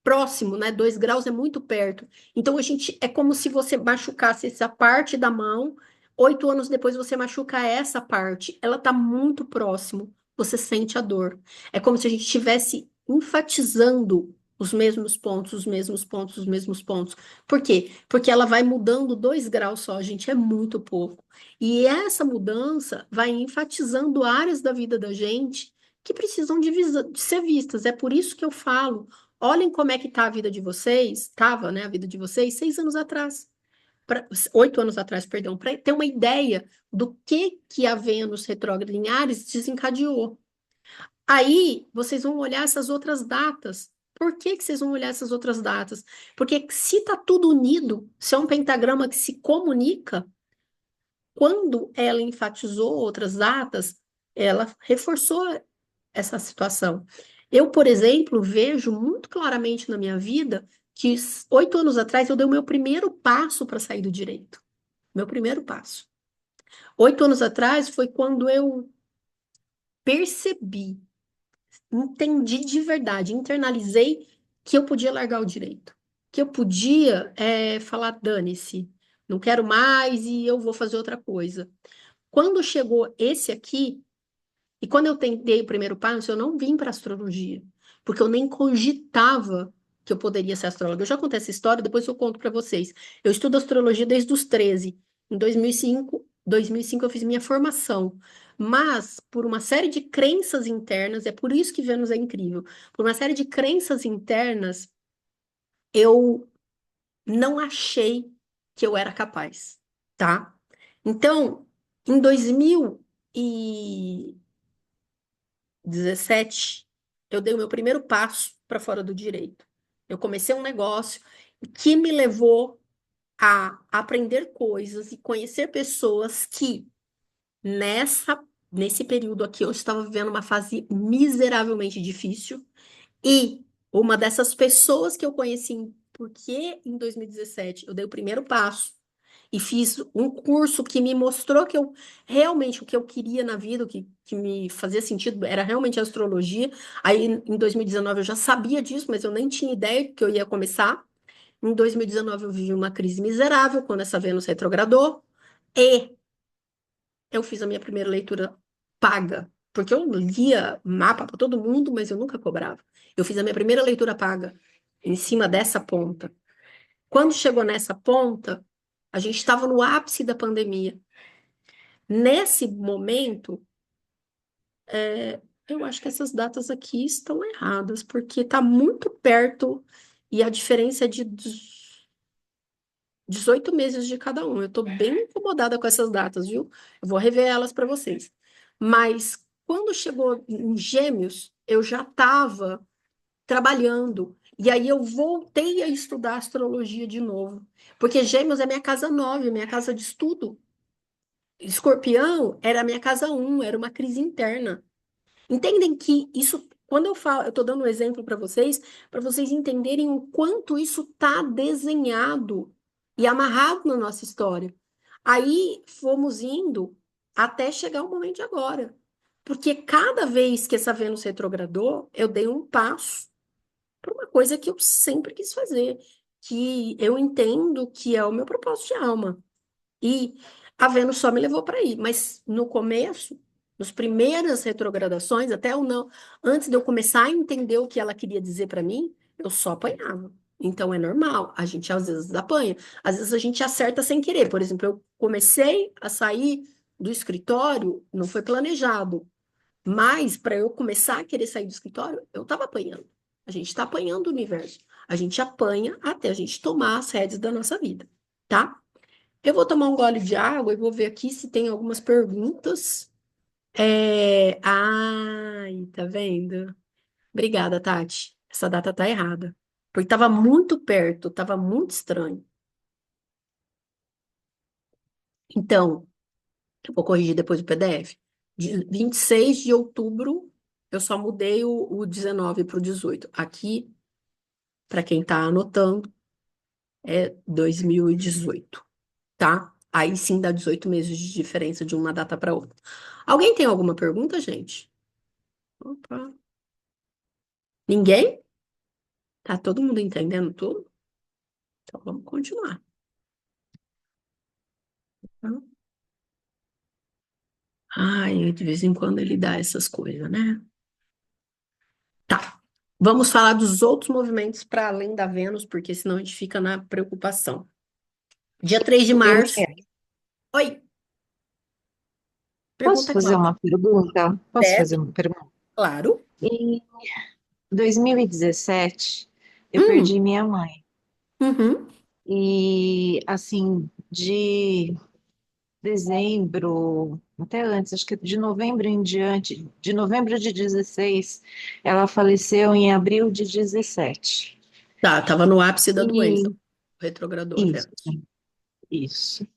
próximo, né? 2 graus é muito perto. Então, a gente é como se você machucasse essa parte da mão, 8 anos depois você machuca essa parte. Ela está muito próximo, você sente a dor. É como se a gente estivesse enfatizando os mesmos pontos, os mesmos pontos, os mesmos pontos. Por quê? Porque ela vai mudando 2 graus só, gente, é muito pouco. E essa mudança vai enfatizando áreas da vida da gente que precisam de ser vistas. É por isso que eu falo. Olhem como é que está a vida de vocês, estava, né, a vida de vocês 6 anos atrás, 8 anos atrás, perdão, para ter uma ideia do que a Vênus retrógrada em Áries desencadeou. Aí vocês vão olhar essas outras datas. Por que vocês vão olhar essas outras datas? Porque se está tudo unido, se é um pentagrama que se comunica, quando ela enfatizou outras datas, ela reforçou essa situação. Eu, por exemplo, vejo muito claramente na minha vida que 8 anos atrás eu dei o meu primeiro passo para sair do direito. Meu primeiro passo. 8 anos atrás foi quando eu percebi, entendi de verdade, internalizei que eu podia largar o direito. Que eu podia falar, dane-se, não quero mais e eu vou fazer outra coisa. Quando chegou esse aqui, E quando eu tentei o primeiro passo, eu não vim para astrologia, porque eu nem cogitava que eu poderia ser astróloga. Eu já contei essa história, depois eu conto para vocês. Eu estudo astrologia desde os 13. Em 2005 eu fiz minha formação. Mas, por uma série de crenças internas, é por isso que Vênus é incrível. Por uma série de crenças internas, eu não achei que eu era capaz, tá? Então, em 2017, eu dei o meu primeiro passo para fora do direito. Eu comecei um negócio que me levou a aprender coisas e conhecer pessoas que nesse período aqui eu estava vivendo uma fase miseravelmente difícil e uma dessas pessoas que eu conheci, porque em 2017 eu dei o primeiro passo e fiz um curso que me mostrou que eu realmente o que eu queria na vida, que me fazia sentido, era realmente a astrologia. Aí em 2019 eu já sabia disso, mas eu nem tinha ideia que eu ia começar. Em 2019 eu vivi uma crise miserável quando essa Vênus retrogradou e eu fiz a minha primeira leitura paga, porque eu lia mapa para todo mundo, mas eu nunca cobrava. Eu fiz a minha primeira leitura paga em cima dessa ponta. Quando chegou nessa ponta, a gente estava no ápice da pandemia. Nesse momento, eu acho que essas datas aqui estão erradas, porque está muito perto e a diferença é de 18 meses de cada um. Eu estou bem incomodada com essas datas, viu? Eu vou rever elas para vocês. Mas quando chegou em Gêmeos, eu já estava trabalhando. E aí eu voltei a estudar astrologia de novo. Porque Gêmeos é minha casa 9, minha casa de estudo. Escorpião era a minha casa um, era uma crise interna. Entendem que isso, quando eu falo, eu estou dando um exemplo para vocês entenderem o quanto isso está desenhado e amarrado na nossa história. Aí fomos indo até chegar o momento de agora. Porque cada vez que essa Vênus retrogradou, eu dei um passo para uma coisa que eu sempre quis fazer, que eu entendo que é o meu propósito de alma. E a Vênus só me levou para aí. Mas no começo, nas primeiras retrogradações, até eu não, antes de eu começar a entender o que ela queria dizer para mim, eu só apanhava. Então é normal, a gente às vezes apanha, às vezes a gente acerta sem querer. Por exemplo, eu comecei a sair do escritório, não foi planejado, mas para eu começar a querer sair do escritório, eu estava apanhando. A gente está apanhando o universo. A gente apanha até a gente tomar as rédeas da nossa vida, tá? Eu vou tomar um gole de água e vou ver aqui se tem algumas perguntas. Ai, tá vendo? Obrigada, Tati. Essa data tá errada. Porque tava muito perto, tava muito estranho. Então, eu vou corrigir depois o PDF. De 26 de outubro, eu só mudei o 19 para o 18. Aqui, para quem tá anotando, é 2018, tá? Aí sim dá 18 meses de diferença de uma data para outra. Alguém tem alguma pergunta, gente? Opa. Ninguém? Tá todo mundo entendendo tudo? Então vamos continuar. Tá? Ai, de vez em quando ele dá essas coisas, né? Tá. Vamos falar dos outros movimentos para além da Vênus, porque senão a gente fica na preocupação. Dia 3 de março. Daniel, Oi, posso pergunta, fazer Cláudia. uma pergunta? Posso fazer Deve? uma pergunta? Claro. Em 2017, eu perdi Hum, minha mãe. uhum. E, assim, de dezembro, até antes, acho que de novembro em diante, de novembro de 16, ela faleceu em abril de 17. Tá, tava no ápice da doença. E Retrogrador, a isso, Vênus. isso.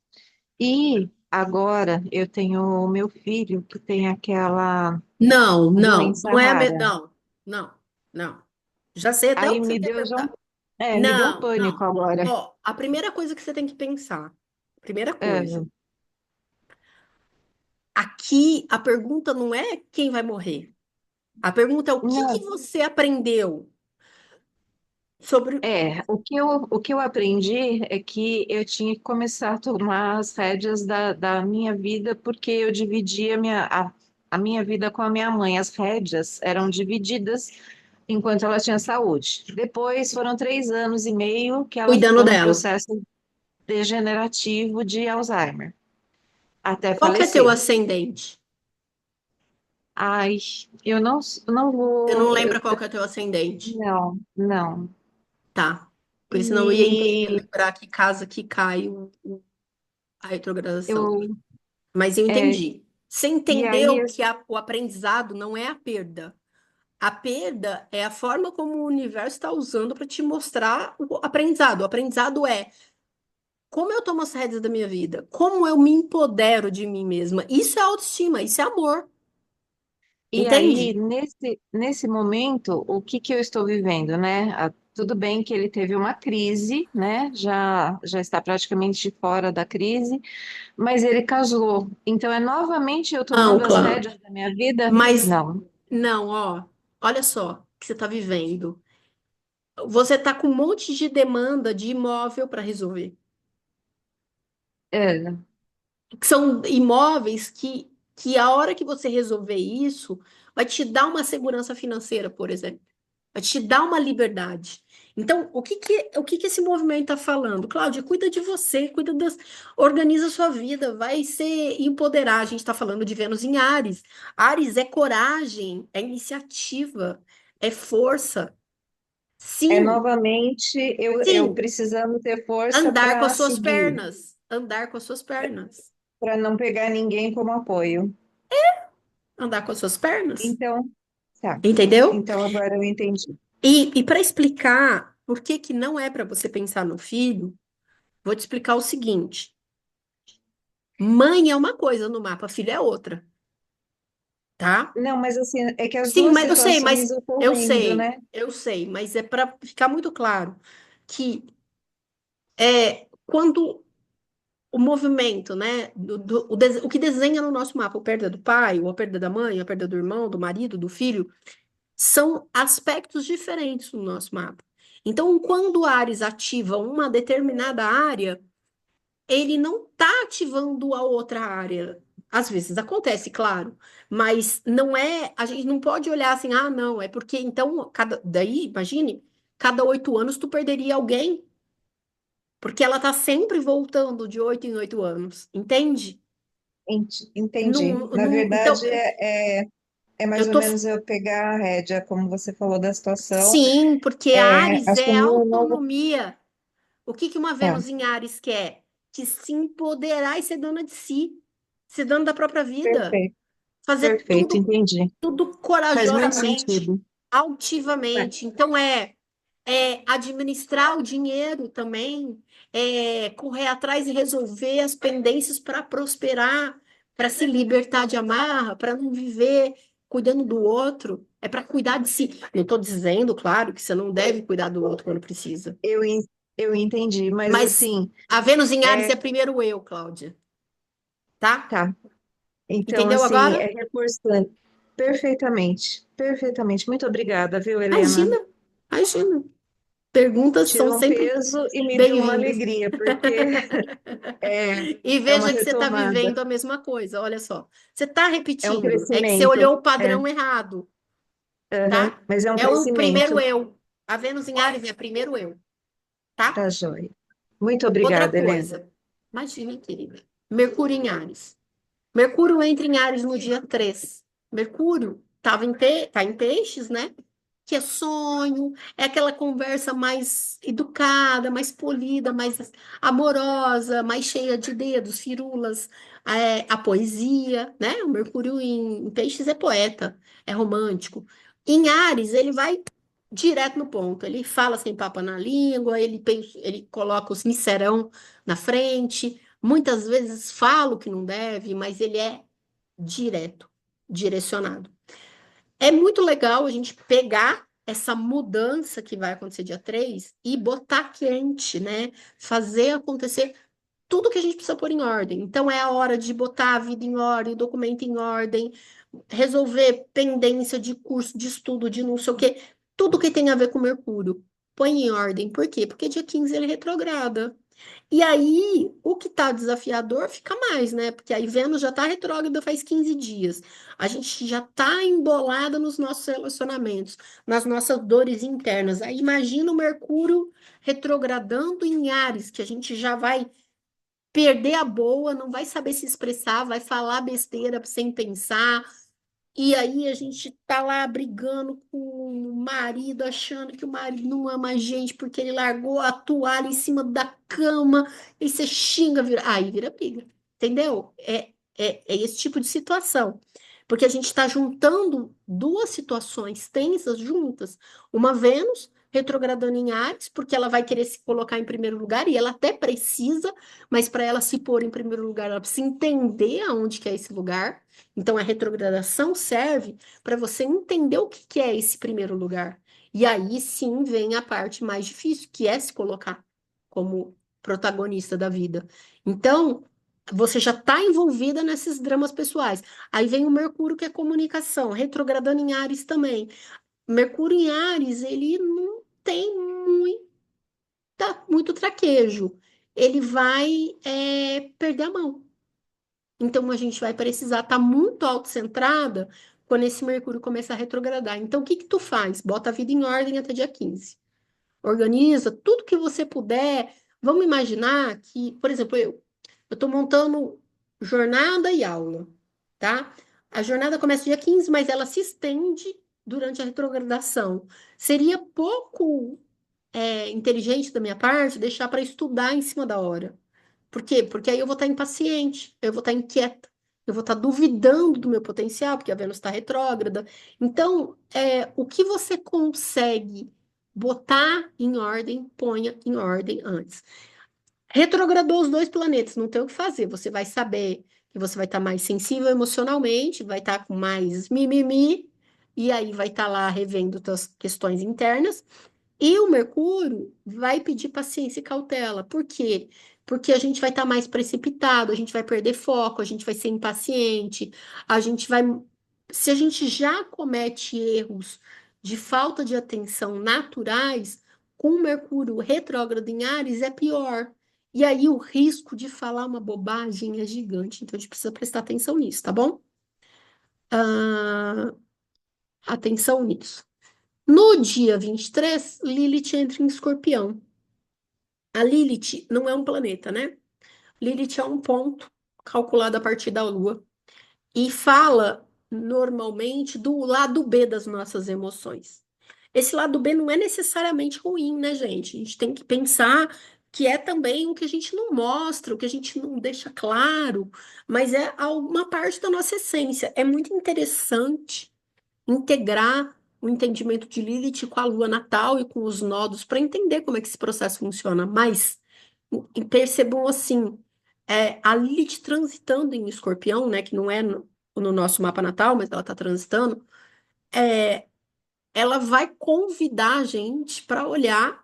E agora eu tenho o meu filho que tem aquela Não, não, doença não é. rara. Não, não, não. Já sei até o Aí que você me quer deu já perguntar. me deu um Não, pânico não. agora. Ó, a primeira coisa que você tem que pensar, primeira coisa, É, aqui a pergunta não é quem vai morrer. A pergunta é o que que não, você aprendeu sobre. o que eu aprendi é que eu tinha que começar a tomar as rédeas da minha vida porque eu dividia a minha vida com a minha mãe. As rédeas eram divididas enquanto ela tinha saúde. Depois foram 3 anos e meio que ela Cuidando ficou no dela. processo degenerativo de Alzheimer, até Qual que é teu falecer. ascendente? Ai, eu não Você não vou. lembra qual que é teu ascendente? Não, não. Tá. Porque senão eu ia E lembrar que casa que cai a retrogradação. eu. Mas eu É, entendi. Você e aí, entendeu que o aprendizado não é a perda. A perda é a forma como o universo está usando para te mostrar o aprendizado. O aprendizado é como eu tomo as rédeas da minha vida, como eu me empodero de mim mesma. Isso é autoestima, isso é amor. e aí, Entende? nesse momento, o que que eu estou vivendo, né? Tudo bem que ele teve uma crise, né? Já está praticamente fora da crise, mas ele casou. Então, é novamente eu Não, tomando as claro. rédeas da minha vida? Mas Não. não, ó, olha só o que você está vivendo. Você está com um monte de demanda de imóvel para resolver. É, Que são imóveis que a hora que você resolver isso, vai te dar uma segurança financeira, por exemplo. Vai te dar uma liberdade. Então, o que que esse movimento está falando? Cláudia, cuida de você, organiza a sua vida, vai ser empoderar. A gente está falando de Vênus em Áries. Áries é coragem, é iniciativa, é força. é Sim, novamente eu sim, precisando ter força andar com as para suas seguir, pernas, andar com as suas pernas, para não pegar ninguém como apoio. andar com as suas pernas. Então, tá. Entendeu? Então agora eu entendi. E para explicar por que que não é para você pensar no filho, vou te explicar o seguinte: mãe é uma coisa no mapa, filho é outra, tá? Não, mas assim, é que as Sim, duas mas eu sei, situações mas ocorrendo, né? mas é para ficar muito claro que quando o movimento, né, o que desenha no nosso mapa, a perda do pai, ou a perda da mãe, a perda do irmão, do marido, do filho, são aspectos diferentes no nosso mapa. Então, quando o Ares ativa uma determinada área, ele não está ativando a outra área. Às vezes acontece, claro, mas não é. A gente não pode olhar assim, ah, não, é porque então, daí, imagine, cada 8 anos tu perderia alguém, porque ela está sempre voltando de 8 em 8 anos, entende? Entendi. Na Então, verdade, é mais eu ou tô. menos eu pegar a rédea, como você falou da situação, Sim, porque Ares é assumir um novo. autonomia. O que que uma Tá, Vênus em Ares quer? Que se empoderar e ser dona de si, ser dona da própria vida, perfeito, fazer perfeito, tudo, entendi. tudo Faz muito corajosamente, sentido. É, altivamente. Então é administrar o dinheiro também, correr atrás e resolver as pendências para prosperar, para se libertar de amarra, para não viver cuidando do outro, é para cuidar de si. Não estou dizendo, claro, que você não deve cuidar do outro quando precisa. eu, en- eu entendi, mas Mas assim, a Vênus em Áries é, é primeiro eu, Cláudia, tá? tá. Então, Entendeu assim, agora? é reforçando. Perfeitamente, perfeitamente. Muito obrigada, viu, Helena? Imagina, imagina. Perguntas são Tirou um sempre peso e me deu uma bem-vindas. alegria, porque é, E é uma veja que você está retomada, vivendo a mesma coisa, olha só. Você está é um repetindo, é que você crescimento, olhou o padrão errado, aham, tá? mas é um É o primeiro crescimento, eu. A Vênus em Áries é primeiro eu, tá? tá joia. Muito Outra obrigada, Helena. coisa, imagina, querida. Mercúrio em Áries. Mercúrio entra em Áries no dia 3. Mercúrio tá em peixes, né? Que é sonho, é aquela conversa mais educada, mais polida, mais amorosa, mais cheia de dedos, firulas, a poesia, né? O Mercúrio em Peixes é poeta, é romântico. Em Áries, ele vai direto no ponto, ele fala sem papa na língua, ele coloca o sincerão na frente, muitas vezes fala o que não deve, mas ele é direto, direcionado. É muito legal a gente pegar essa mudança que vai acontecer dia 3 e botar quente, né? Fazer acontecer tudo que a gente precisa pôr em ordem. Então é a hora de botar a vida em ordem, o documento em ordem, resolver pendência de curso, de estudo, de não sei o quê. Tudo que tem a ver com Mercúrio. Põe em ordem. Por quê? Porque dia 15 ele retrograda. E aí, o que está desafiador fica mais, né? Porque aí Vênus já está retrógrada faz 15 dias. A gente já está embolada nos nossos relacionamentos, nas nossas dores internas. Aí imagina o Mercúrio retrogradando em Áries, que a gente já vai perder a boa, não vai saber se expressar, vai falar besteira sem pensar. E aí a gente tá lá brigando com o marido, achando que o marido não ama a gente porque ele largou a toalha em cima da cama, e você xinga, aí vira briga, entendeu? É esse tipo de situação. Porque a gente está juntando duas situações tensas juntas. Uma Vênus retrogradando em Áries, porque ela vai querer se colocar em primeiro lugar, e ela até precisa, mas para ela se pôr em primeiro lugar, ela precisa entender aonde que é esse lugar. Então, a retrogradação serve para você entender o que que é esse primeiro lugar. E aí sim vem a parte mais difícil, que é se colocar como protagonista da vida. Então, você já está envolvida nesses dramas pessoais. Aí vem o Mercúrio, que é comunicação, retrogradando em Áries também. Mercúrio em Áries, ele não tem muito traquejo. Ele vai perder a mão. Então, a gente vai precisar estar muito autocentrada quando esse Mercúrio começar a retrogradar. Então, o que que tu faz? Bota a vida em ordem até dia 15. Organiza tudo que você puder. Vamos imaginar que, por exemplo, eu estou montando jornada e aula, tá? A jornada começa dia 15, mas ela se estende durante a retrogradação. Seria pouco inteligente da minha parte deixar para estudar em cima da hora. Por quê? Porque aí eu vou estar impaciente, eu vou estar inquieta, eu vou estar duvidando do meu potencial, porque a Vênus está retrógrada. Então, o que você consegue botar em ordem, ponha em ordem antes. Retrogradou os dois planetas, não tem o que fazer. Você vai saber que você vai estar mais sensível emocionalmente, vai estar com mais mimimi, e aí vai estar lá revendo suas questões internas. E o Mercúrio vai pedir paciência e cautela. Por quê? Porque a gente vai estar mais precipitado, a gente vai perder foco, a gente vai ser impaciente, a gente vai. Se a gente já comete erros de falta de atenção naturais, com o Mercúrio retrógrado em Áries é pior. E aí o risco de falar uma bobagem é gigante. Então a gente precisa prestar atenção nisso, tá bom? Ah, atenção nisso. No dia 23, Lilith entra em Escorpião. A Lilith não é um planeta, né? Lilith é um ponto calculado a partir da Lua e fala normalmente do lado B das nossas emoções. Esse lado B não é necessariamente ruim, né, gente? A gente tem que pensar que é também o que a gente não mostra, o que a gente não deixa claro, mas é uma parte da nossa essência. É muito interessante integrar o entendimento de Lilith com a lua natal e com os nodos para entender como é que esse processo funciona. Mas percebam assim, a Lilith transitando em Escorpião, né, que não é no nosso mapa natal, mas ela está transitando, ela vai convidar a gente para olhar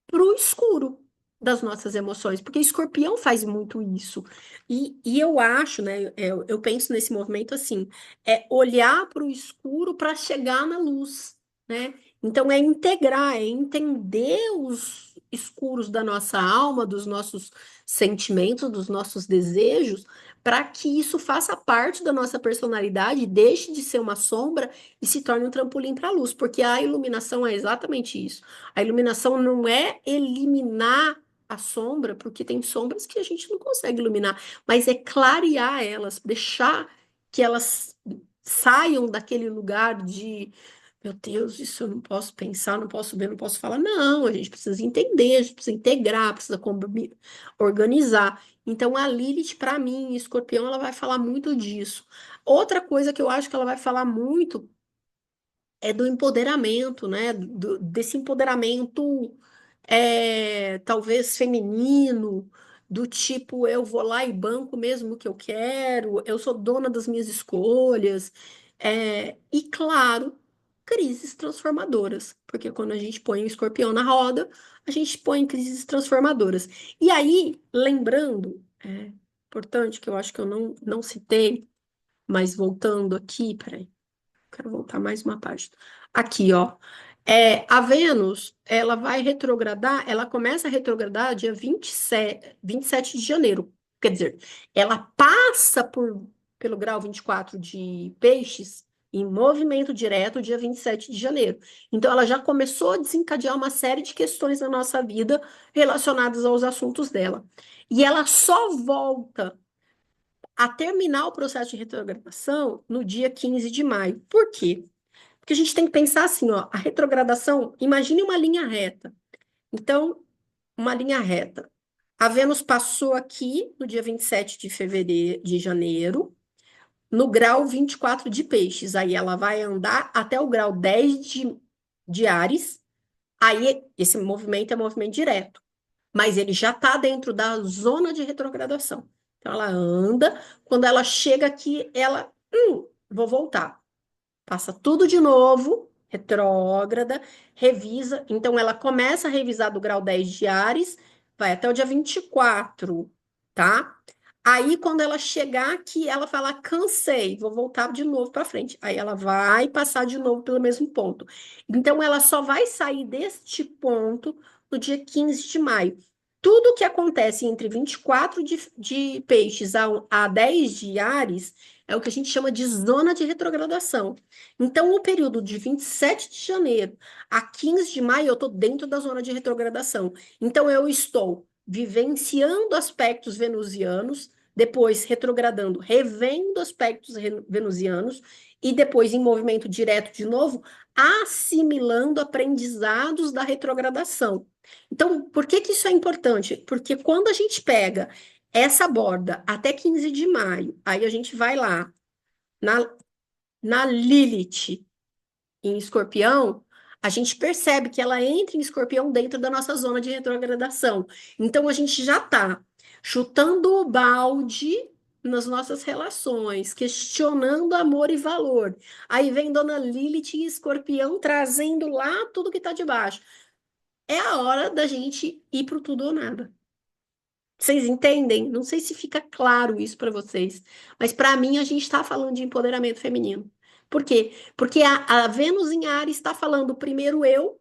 para o escuro das nossas emoções, porque Escorpião faz muito isso. E eu acho, né, eu penso nesse movimento assim, é olhar para o escuro para chegar na luz, né? Então é integrar, é entender os escuros da nossa alma, dos nossos sentimentos, dos nossos desejos, para que isso faça parte da nossa personalidade, deixe de ser uma sombra e se torne um trampolim para a luz, porque a iluminação é exatamente isso. A iluminação não é eliminar a sombra, porque tem sombras que a gente não consegue iluminar, mas é clarear elas, deixar que elas saiam daquele lugar de, meu Deus, isso eu não posso pensar, não posso ver, não posso falar. Não, a gente precisa entender, a gente precisa integrar, precisa organizar. Então, a Lilith, para mim, em Escorpião, ela vai falar muito disso. Outra coisa que eu acho que ela vai falar muito é do empoderamento, né? Desse empoderamento talvez feminino, do tipo, eu vou lá e banco mesmo o que eu quero, eu sou dona das minhas escolhas. E claro, crises transformadoras, porque quando a gente põe o escorpião na roda, a gente põe crises transformadoras. E aí, lembrando, importante que eu acho que eu não citei, mas voltando aqui, peraí. Quero voltar mais uma página. Aqui, ó. A Vênus, ela vai retrogradar, ela começa a retrogradar dia 27 de janeiro. Quer dizer, ela passa pelo grau 24 de Peixes em movimento direto dia 27 de janeiro. Então, ela já começou a desencadear uma série de questões na nossa vida relacionadas aos assuntos dela. E ela só volta a terminar o processo de retrogradação no dia 15 de maio. Por quê? Porque a gente tem que pensar assim, ó, a retrogradação, imagine uma linha reta. Então, uma linha reta. A Vênus passou aqui no dia 27 de fevereiro, de janeiro, no grau 24 de Peixes. Aí ela vai andar até o grau 10 de Áries. Aí esse movimento é movimento direto, mas ele já está dentro da zona de retrogradação. Então ela anda, quando ela chega aqui, ela, vou voltar. Passa tudo de novo, retrógrada, revisa. Então, ela começa a revisar do grau 10 de Áries, vai até o dia 24, tá? Aí, quando ela chegar aqui, ela fala: cansei, vou voltar de novo para frente. Aí, ela vai passar de novo pelo mesmo ponto. Então, ela só vai sair deste ponto no dia 15 de maio. Tudo que acontece entre 24 de Peixes a 10 de Áries é o que a gente chama de zona de retrogradação. Então, o período de 27 de janeiro a 15 de maio, eu estou dentro da zona de retrogradação. Então, eu estou vivenciando aspectos venusianos, depois retrogradando, revendo aspectos venusianos, e depois, em movimento direto de novo, assimilando aprendizados da retrogradação. Então, por que que isso é importante? Porque quando a gente pega essa borda até 15 de maio, aí a gente vai lá na, na Lilith em Escorpião, a gente percebe que ela entra em Escorpião dentro da nossa zona de retrogradação. Então a gente já está chutando o balde nas nossas relações, questionando amor e valor. Aí vem Dona Lilith em Escorpião trazendo lá tudo que está debaixo. É a hora da gente ir para o tudo ou nada. Vocês entendem? Não sei se fica claro isso para vocês, mas para mim a gente está falando de empoderamento feminino. Por quê? Porque a Vênus em Ares está falando primeiro eu,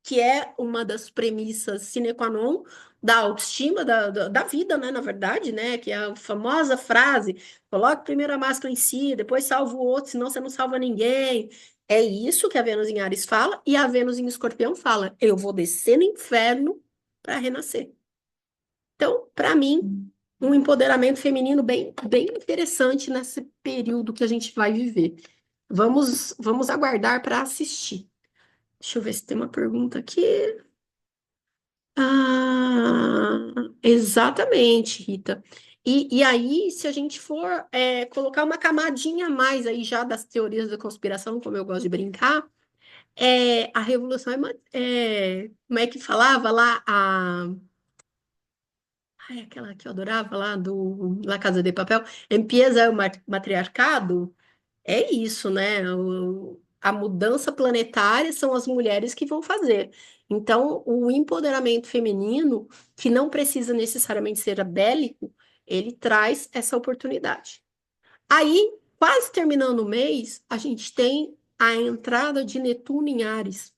que é uma das premissas sine qua non da autoestima, da vida, né? Na verdade, né? Que é a famosa frase: coloque primeiro a máscara em si, depois salva o outro, senão você não salva ninguém. É isso que a Vênus em Ares fala, e a Vênus em Escorpião fala: eu vou descer no inferno para renascer. Então, para mim, um empoderamento feminino bem interessante nesse período que a gente vai viver. Vamos aguardar para assistir. Deixa eu ver se tem uma pergunta aqui. Exatamente, Rita. E aí, se a gente for colocar uma camadinha a mais aí já das teorias da conspiração, como eu gosto de brincar, a revolução como é que falava lá? Ai, aquela que eu adorava lá do La Casa de Papel. Empieza o matriarcado. É isso, né? A mudança planetária são as mulheres que vão fazer. Então, o empoderamento feminino, que não precisa necessariamente ser bélico, ele traz essa oportunidade. Aí, quase terminando o mês, a gente tem a entrada de Netuno em Áries.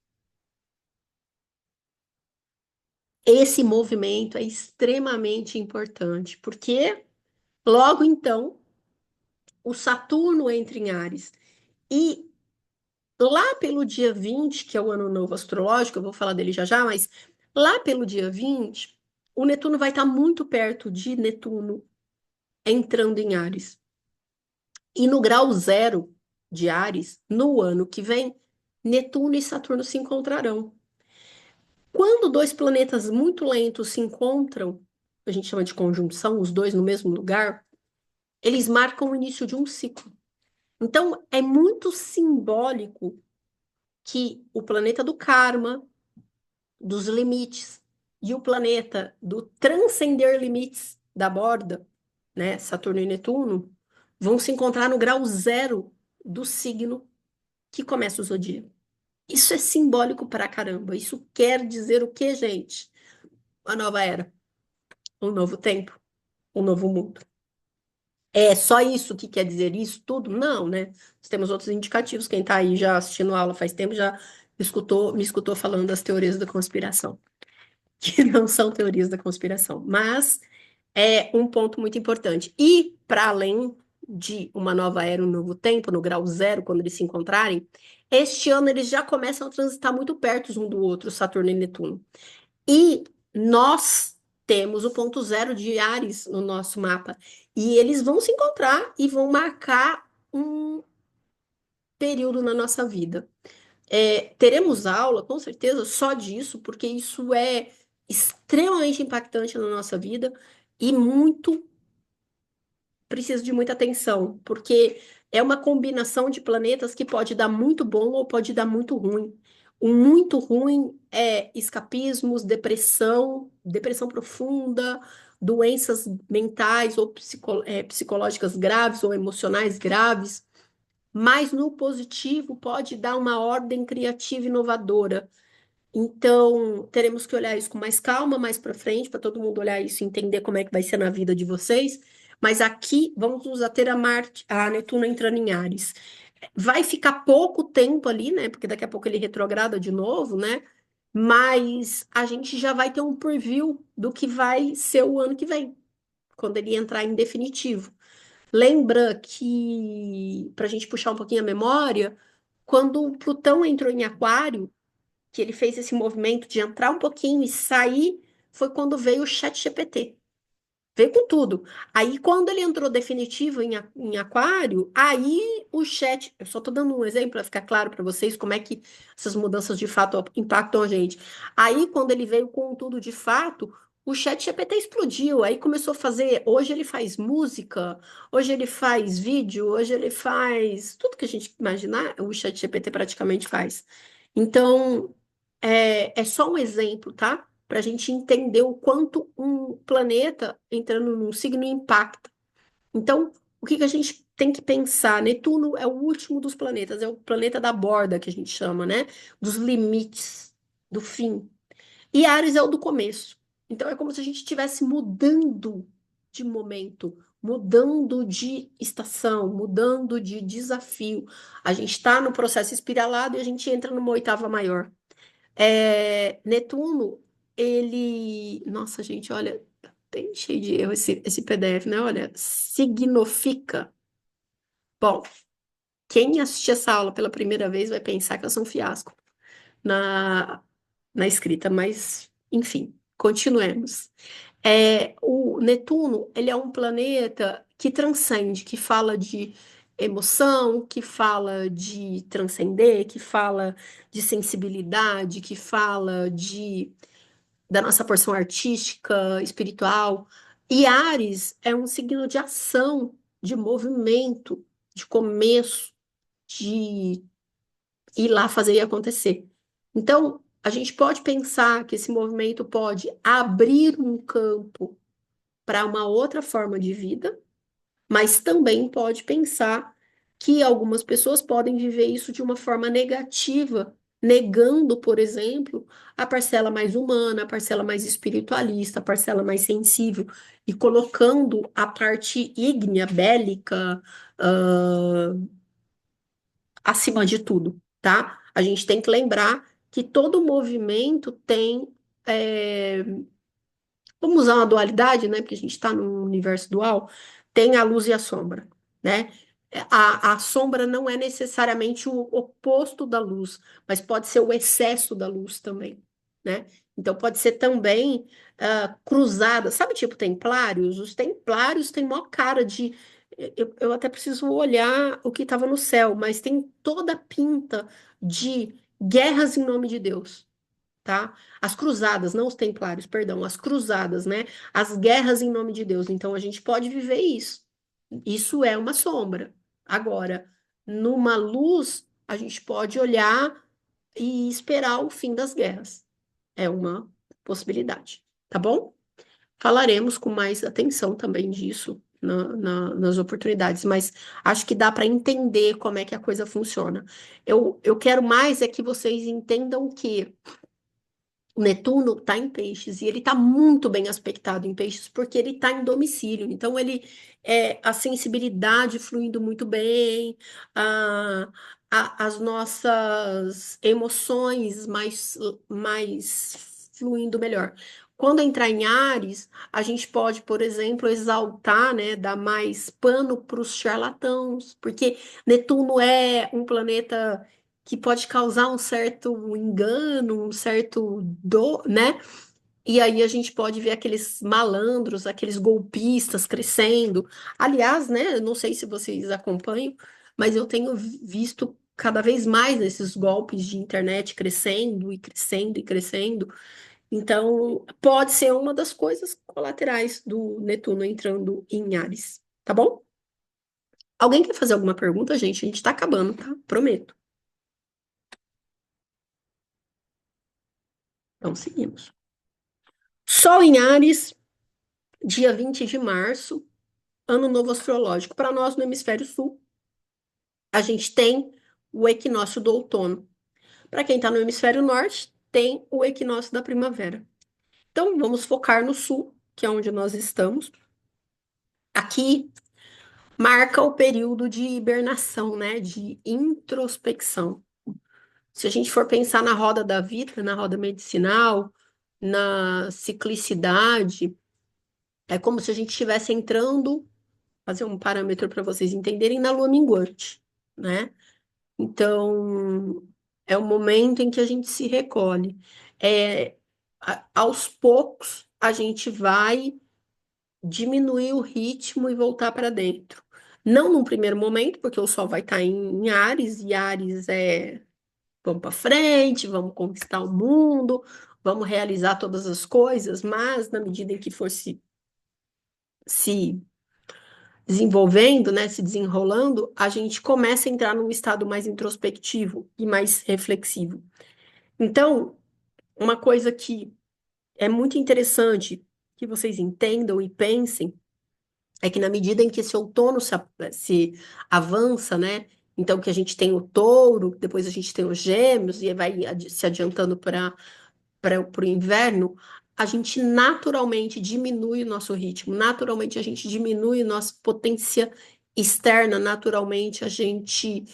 Esse movimento é extremamente importante, porque logo então o Saturno entra em Áries. E lá pelo dia 20, que é o ano novo astrológico, eu vou falar dele já já, mas lá pelo dia 20, o Netuno vai estar muito perto de Netuno entrando em Áries. E no grau zero de Áries, no ano que vem, Netuno e Saturno se encontrarão. Quando dois planetas muito lentos se encontram, a gente chama de conjunção, os dois no mesmo lugar, eles marcam o início de um ciclo. Então, é muito simbólico que o planeta do karma, dos limites, e o planeta do transcender limites da borda, né, Saturno e Netuno, vão se encontrar no grau zero do signo que começa o zodíaco. Isso é simbólico pra caramba. Isso quer dizer o quê, gente? Uma nova era, um novo tempo, um novo mundo. É só isso que quer dizer isso tudo? Não, né? Nós temos outros indicativos. Quem está aí já assistindo a aula faz tempo já me escutou falando das teorias da conspiração, que não são teorias da conspiração, mas é um ponto muito importante. E, para além de uma nova era, um novo tempo, no grau zero, quando eles se encontrarem, este ano eles já começam a transitar muito perto um do outro, Saturno e Netuno. E nós temos o ponto zero de Áries no nosso mapa. E eles vão se encontrar e vão marcar um período na nossa vida. Teremos aula, com certeza, só disso, porque isso é extremamente impactante na nossa vida e muito precisa de muita atenção, porque é uma combinação de planetas que pode dar muito bom ou pode dar muito ruim. O muito ruim é escapismos, depressão, depressão profunda, doenças mentais ou psicológicas graves ou emocionais graves. Mas no positivo pode dar uma ordem criativa e inovadora. Então, teremos que olhar isso com mais calma mais para frente, para todo mundo olhar isso e entender como é que vai ser na vida de vocês. Mas aqui vamos nos ater a Marte, a Netuno entrando em Áries. Vai ficar pouco tempo ali, né? Porque daqui a pouco ele retrograda de novo, né? Mas a gente já vai ter um preview do que vai ser o ano que vem, quando ele entrar em definitivo. Lembra que, para a gente puxar um pouquinho a memória, quando o Plutão entrou em Aquário, que ele fez esse movimento de entrar um pouquinho e sair, foi quando veio o ChatGPT. Veio com tudo. Aí, quando ele entrou definitivo em Aquário, aí o chat. Eu só estou dando um exemplo para ficar claro para vocês como é que essas mudanças de fato impactam a gente. Aí, quando ele veio com tudo de fato, o chat GPT explodiu. Aí começou a fazer. Hoje ele faz música, hoje ele faz vídeo, hoje ele faz tudo que a gente imaginar, o chat GPT praticamente faz. Então, é só um exemplo, tá? Para a gente entender o quanto um planeta entrando num signo impacta. Então, o que que a gente tem que pensar? Netuno é o último dos planetas, é o planeta da borda que a gente chama, né? Dos limites, do fim. E Áries é o do começo. Então, é como se a gente estivesse mudando de momento, mudando de estação, mudando de desafio. A gente está no processo espiralado e a gente entra numa oitava maior. Netuno, ele. Nossa, gente, olha, tem cheio de erro esse PDF, né? Olha, significa. Bom, quem assistir essa aula pela primeira vez vai pensar que eu sou um fiasco na, na escrita, mas, enfim, continuemos. O Netuno, ele é um planeta que transcende, que fala de emoção, que fala de transcender, que fala de sensibilidade, que fala da nossa porção artística, espiritual. E Áries é um signo de ação, de movimento, de começo, de ir lá fazer e acontecer. Então, a gente pode pensar que esse movimento pode abrir um campo para uma outra forma de vida, mas também pode pensar que algumas pessoas podem viver isso de uma forma negativa, negando, por exemplo, a parcela mais humana, a parcela mais espiritualista, a parcela mais sensível, e colocando a parte ígnea, bélica, ah, acima de tudo, tá? A gente tem que lembrar que todo movimento tem. é, Vamos usar uma dualidade, né? Porque a gente está num universo dual, tem a luz e a sombra, né? A sombra não é necessariamente o oposto da luz, mas pode ser o excesso da luz também, né? Então pode ser também cruzada, sabe, tipo templários? Os templários têm maior cara de. Eu até preciso olhar o que estava no céu, mas tem toda a pinta de guerras em nome de Deus, tá? As cruzadas, não os templários, perdão, as cruzadas, né? As guerras em nome de Deus. Então a gente pode viver isso. Isso é uma sombra. Agora, numa luz, a gente pode olhar e esperar o fim das guerras. É uma possibilidade, tá bom? Falaremos com mais atenção também disso nas oportunidades, mas acho que dá para entender como é que a coisa funciona. Eu quero mais é que vocês entendam que O Netuno está em peixes e ele está muito bem aspectado em peixes porque ele está em domicílio. Então, ele a sensibilidade fluindo muito bem, a, as nossas emoções mais fluindo melhor. Quando entrar em Áries, a gente pode, por exemplo, exaltar, né, dar mais pano para os charlatãos, porque Netuno é um planeta que pode causar um certo engano, um certo né? E aí a gente pode ver aqueles malandros, aqueles golpistas crescendo. Aliás, né? Eu não sei se vocês acompanham, mas eu tenho visto cada vez mais esses golpes de internet crescendo e crescendo e crescendo. Então, pode ser uma das coisas colaterais do Netuno entrando em Áries, tá bom? Alguém quer fazer alguma pergunta, gente? A gente tá acabando, tá? Prometo. Então, seguimos. Sol em Áries, dia 20 de março, ano novo astrológico. Para nós, no hemisfério sul, a gente tem o equinócio do outono. Para quem está no hemisfério norte, tem o equinócio da primavera. Então, vamos focar no sul, que é onde nós estamos. Aqui marca o período de hibernação, né? De introspecção. Se a gente for pensar na roda da vida, na roda medicinal, na ciclicidade, é como se a gente estivesse entrando, fazer um parâmetro para vocês entenderem, na lua minguante, né? Então, é o momento em que a gente se recolhe. Aos poucos, a gente vai diminuir o ritmo e voltar para dentro. Não num primeiro momento, porque o Sol vai estar em Áries, e Áries é vamos para frente, vamos conquistar o mundo, vamos realizar todas as coisas, mas na medida em que for se desenvolvendo, né, se desenrolando, a gente começa a entrar num estado mais introspectivo e mais reflexivo. Então, uma coisa que é muito interessante que vocês entendam e pensem é que na medida em que esse outono se avança, né, então que a gente tem o touro, depois a gente tem os gêmeos e vai se adiantando para o inverno, a gente naturalmente diminui o nosso ritmo, naturalmente a gente diminui nossa potência externa, naturalmente a gente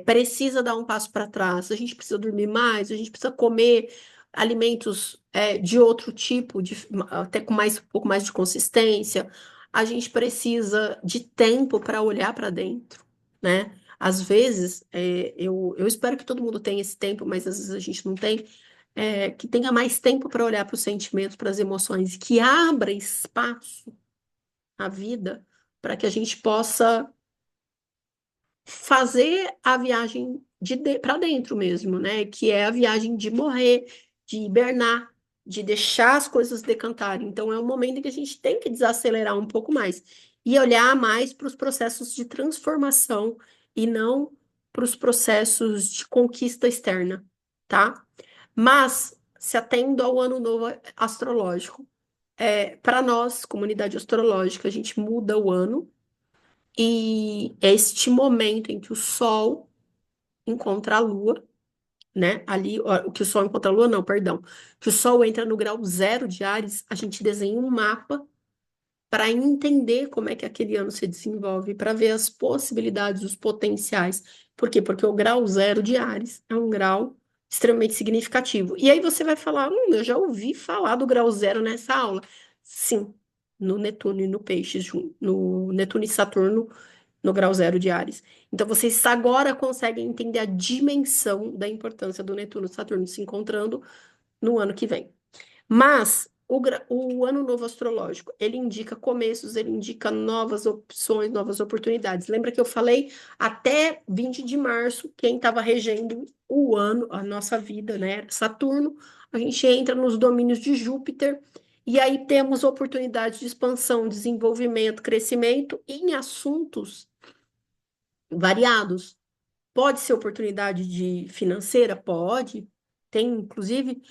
precisa dar um passo para trás, a gente precisa dormir mais, a gente precisa comer alimentos de outro tipo, até com um pouco mais de consistência, a gente precisa de tempo para olhar para dentro, né? Às vezes, eu espero que todo mundo tenha esse tempo, mas às vezes a gente não tem, que tenha mais tempo para olhar para os sentimentos, para as emoções, que abra espaço à vida para que a gente possa fazer a viagem para dentro mesmo, né? Que é a viagem de morrer, de hibernar, de deixar as coisas decantarem. Então, é um momento em que a gente tem que desacelerar um pouco mais e olhar mais para os processos de transformação e não para os processos de conquista externa, tá? Mas, se atendo ao ano novo astrológico, para nós, comunidade astrológica, a gente muda o ano e este momento em que o Sol encontra a Lua, né? Ali, ó, o que o Sol encontra a Lua, não, perdão. Que o Sol entra no grau zero de Áries, a gente desenha um mapa para entender como é que aquele ano se desenvolve, para ver as possibilidades, os potenciais. Por quê? Porque o grau zero de Áries é um grau extremamente significativo. E aí você vai falar, eu já ouvi falar do grau zero nessa aula. Sim, no Netuno e no Peixes, no Netuno e Saturno no grau zero de Áries. Então, vocês agora conseguem entender a dimensão da importância do Netuno e Saturno se encontrando no ano que vem. Mas o ano novo astrológico, ele indica começos, ele indica novas opções, novas oportunidades. Lembra que eu falei até 20 de março, quem estava regendo o ano, a nossa vida, né? Saturno, a gente entra nos domínios de Júpiter, e aí temos oportunidades de expansão, desenvolvimento, crescimento em assuntos variados. Pode ser oportunidade de financeira? Pode. Tem, inclusive,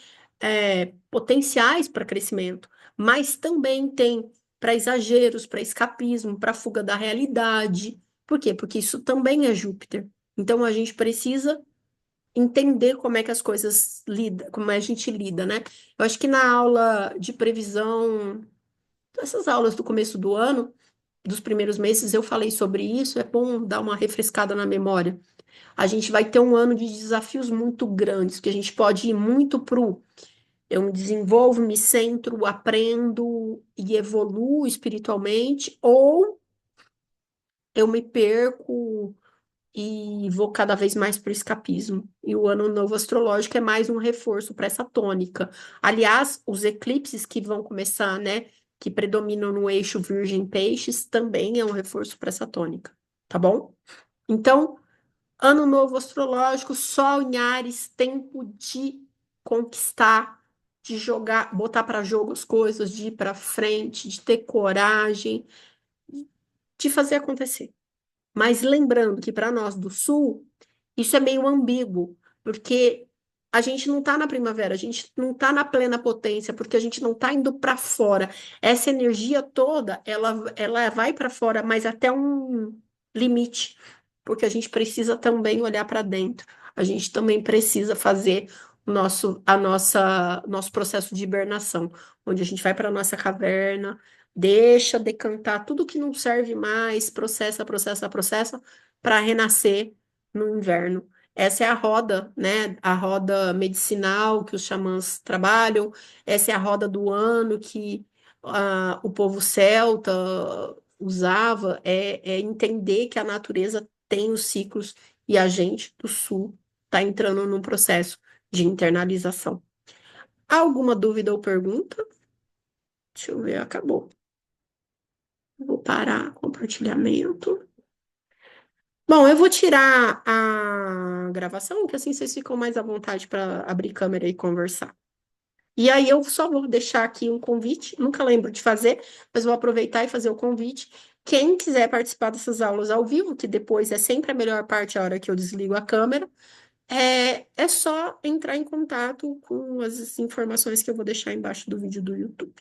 potenciais para crescimento, mas também tem para exageros, para escapismo, para fuga da realidade. Por quê? Porque isso também é Júpiter. Então, a gente precisa entender como é que as coisas lida, como a gente lida, né? Eu acho que na aula de previsão, essas aulas do começo do ano, dos primeiros meses, eu falei sobre isso, é bom dar uma refrescada na memória. A gente vai ter um ano de desafios muito grandes, que a gente pode ir muito pro eu me desenvolvo, me centro, aprendo e evoluo espiritualmente, ou eu me perco e vou cada vez mais para o escapismo. E o ano novo astrológico é mais um reforço para essa tônica. Aliás, os eclipses que vão começar, né, que predominam no eixo Virgem-Peixes, também é um reforço para essa tônica, tá bom? Então, ano novo astrológico, Sol em Áries, tempo de conquistar, de jogar, botar para jogo as coisas, de ir para frente, de ter coragem, de fazer acontecer. Mas lembrando que para nós do Sul, isso é meio ambíguo, porque a gente não está na primavera, a gente não está na plena potência, porque a gente não está indo para fora. Essa energia toda, ela vai para fora, mas até um limite, porque a gente precisa também olhar para dentro. A gente também precisa fazer nosso processo de hibernação, onde a gente vai para a nossa caverna, deixa decantar tudo que não serve mais, processa, para renascer no inverno. Essa é a roda, né? A roda medicinal que os xamãs trabalham, essa é a roda do ano que o povo celta usava, é entender que a natureza tem os ciclos e a gente do sul está entrando num processo de internalização. Alguma dúvida ou pergunta? Deixa eu ver, acabou. Vou parar compartilhamento. Bom, eu vou tirar a gravação, que assim vocês ficam mais à vontade para abrir câmera e conversar. E aí eu só vou deixar aqui um convite, nunca lembro de fazer, mas vou aproveitar e fazer o convite. Quem quiser participar dessas aulas ao vivo, que depois é sempre a melhor parte, a hora que eu desligo a câmera, é só entrar em contato com as informações que eu vou deixar embaixo do vídeo do YouTube.